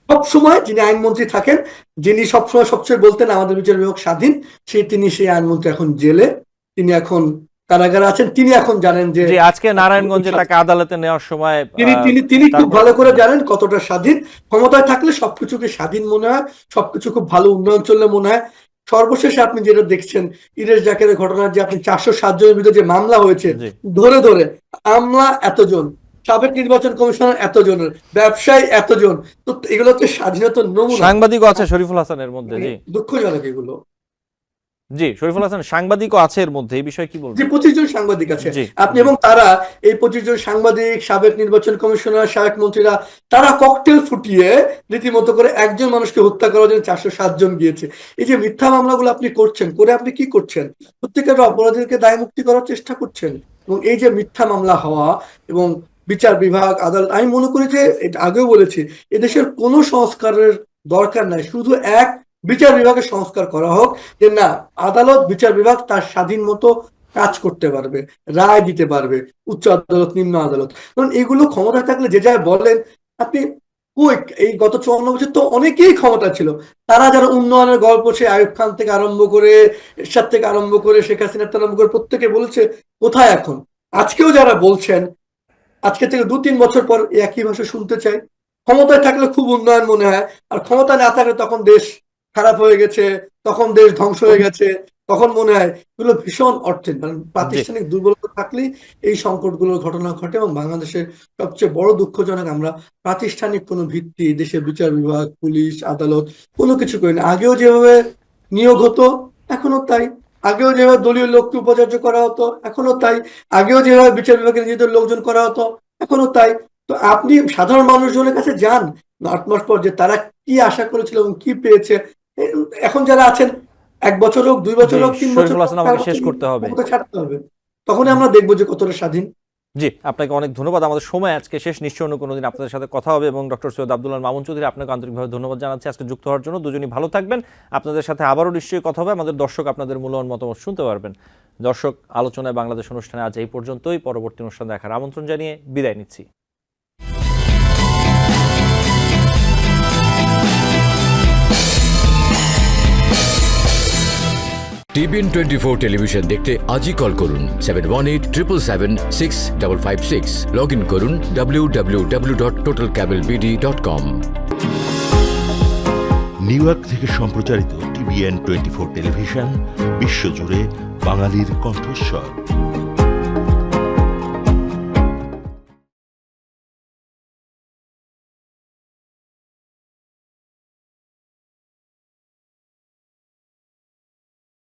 সবসময় যিনি আইনমন্ত্রী থাকেন, যিনি সবসময় সবচেয়ে বলতেন আমাদের বিচার বিভাগ স্বাধীন, সেই আইনমন্ত্রী এখন জেলে, তিনি এখন কারাগারে আছেন। তিনি এখন জানেন যে আজকে নারায়ণগঞ্জে তাকে আদালতে নেওয়ার সময় তিনি খুব ভালো করে জানেন কতটা স্বাধীন। ক্ষমতায় থাকলে সবকিছুকে স্বাধীন মনে হয়, সবকিছু খুব ভালো উন্নয়ন চললে মনে হয়। সর্বশেষে আপনি যেটা দেখছেন ইরেশ জাকেরের ঘটনা, যে আপনি 407 জনের বিরুদ্ধে যে মামলা হয়েছে ধরে ধরে, আমলা এতজন, সাবেক নির্বাচন কমিশনার এতজনের, ব্যবসায়ী এতজন, তো এগুলো হচ্ছে স্বাধীনতার নমুনা। সাংবাদিকও আছে শরীফুল হাসানের মধ্যে। জি দুঃখজনক এগুলো। জি শরীফুল হাসান সাংবাদিকও আছে এর মধ্যে, এই বিষয়ে কি বলবেন? যে 25 জন সাংবাদিক আছে আপনি, এবং তারা এই 25 জন সাংবাদিক, সাবেক নির্বাচন কমিশনার, সাবেক মন্ত্রীরা, তারা ককটেল ফুটিয়ে রীতিমতো করে একজন মানুষকে হত্যা করার জন্য 407 জন গিয়েছে। এই যে মিথ্যা মামলাগুলো আপনি করছেন, করে আপনি কি করছেন? প্রত্যেকের অপরাধীদেরকে দায় মুক্তি করার চেষ্টা করছেন। এবং এই যে মিথ্যা মামলা হওয়া এবং বিচার বিভাগ, আদালত, আমি মনে করি যে এটা আগেও বলেছি, এদেশের কোনো সংস্কারের দরকার নাই, শুধু এক বিচার বিভাগের সংস্কার করা হোক, যে না আদালত, বিচার বিভাগ তার স্বাধীন মতো কাজ করতে পারবে, রায় দিতে পারবে, উচ্চ আদালত, নিম্ন আদালত। কারণ এগুলো ক্ষমতা থাকলে যে যায় বলেন আপনি, এই গত 54 বছর তো অনেকেই ক্ষমতা ছিল, তারা যারা উন্নয়নের গল্প, সে আইয়ুব খান থেকে আরম্ভ করে, এরশাদ থেকে আরম্ভ করে, শেখ হাসিনা থেকে আরম্ভ করে, প্রত্যেকে বলেছে কোথায় এখন? আজকেও যারা বলছেন, আজকে থেকে 2-3 বছর পর একই ভাষা শুনতে চাই। ক্ষমতায় থাকলে খুব উন্নয়ন মনে হয়, আর ক্ষমতা না থাকলে তখন দেশ খারাপ হয়ে গেছে, তখন দেশ ধ্বংস হয়ে গেছে, তখন মনে হয় এগুলো ভীষণ অর্থের মানে প্রাতিষ্ঠানিক দুর্বলতা থাকলেই এই সংকটগুলোর ঘটনা ঘটে। এবং বাংলাদেশের সবচেয়ে বড় দুঃখজনক, আমরা প্রাতিষ্ঠানিক কোনো ভিত্তি, দেশের বিচার বিভাগ, পুলিশ, আদালত কোনো কিছু করি না। আগেও যেভাবে নিয়োগ হতো এখনো তাই, আগেও যেভাবে দলীয় লোককে উপাচার্য করা হতো এখনো তাই, আগেও যেভাবে বিচার বিভাগের নিজেদের লোকজন করা হতো এখনো তাই। তো আপনি সাধারণ মানুষজনের কাছে যান 8 মাস পর, যে তারা কি আশা করেছিল এবং কি পেয়েছে। এখন যারা আছেন 1 বছর হোক, 2 বছর হোক, 3 বছর হোক, শেষ করতে হবে, ছাড়তে হবে, তখনই আমরা দেখবো যে কতটা স্বাধীন। জি আপনাকে অনেক ধন্যবাদ। আমাদের সময় আজকে শেষ, নিশ্চয় অন্য কোনোদিন আপনাদের সাথে কথা হবে। এবং ডক্টর সৈয়দ আব্দুল্লাহ মামুন চৌধুরী, আপনাকে আন্তরিকভাবে ধন্যবাদ জানাচ্ছি আজকে যুক্ত হওয়ার জন্য। দুজনই ভালো থাকবেন। আপনাদের সাথে আবারও নিশ্চয়ই কথা হবে। আমাদের দর্শক আপনাদের মূল্যবান মতামত শুনতে পারবেন। দর্শক, আলোচনায় বাংলাদেশ অনুষ্ঠানে আজ এই পর্যন্তই। পরবর্তী অনুষ্ঠান দেখার আমন্ত্রণ জানিয়ে বিদায় নিচ্ছি। TBN 24 টেলিভিশন দেখতে আজই কল করুন 7187776556। লগ ইন করুন www.totalcablebd.com। নিউ ইয়র্ক থেকে সম্প্রচারিত TBN 24 টেলিভিশন বিশ্বজুড়ে বাঙালির কণ্ঠস্বর।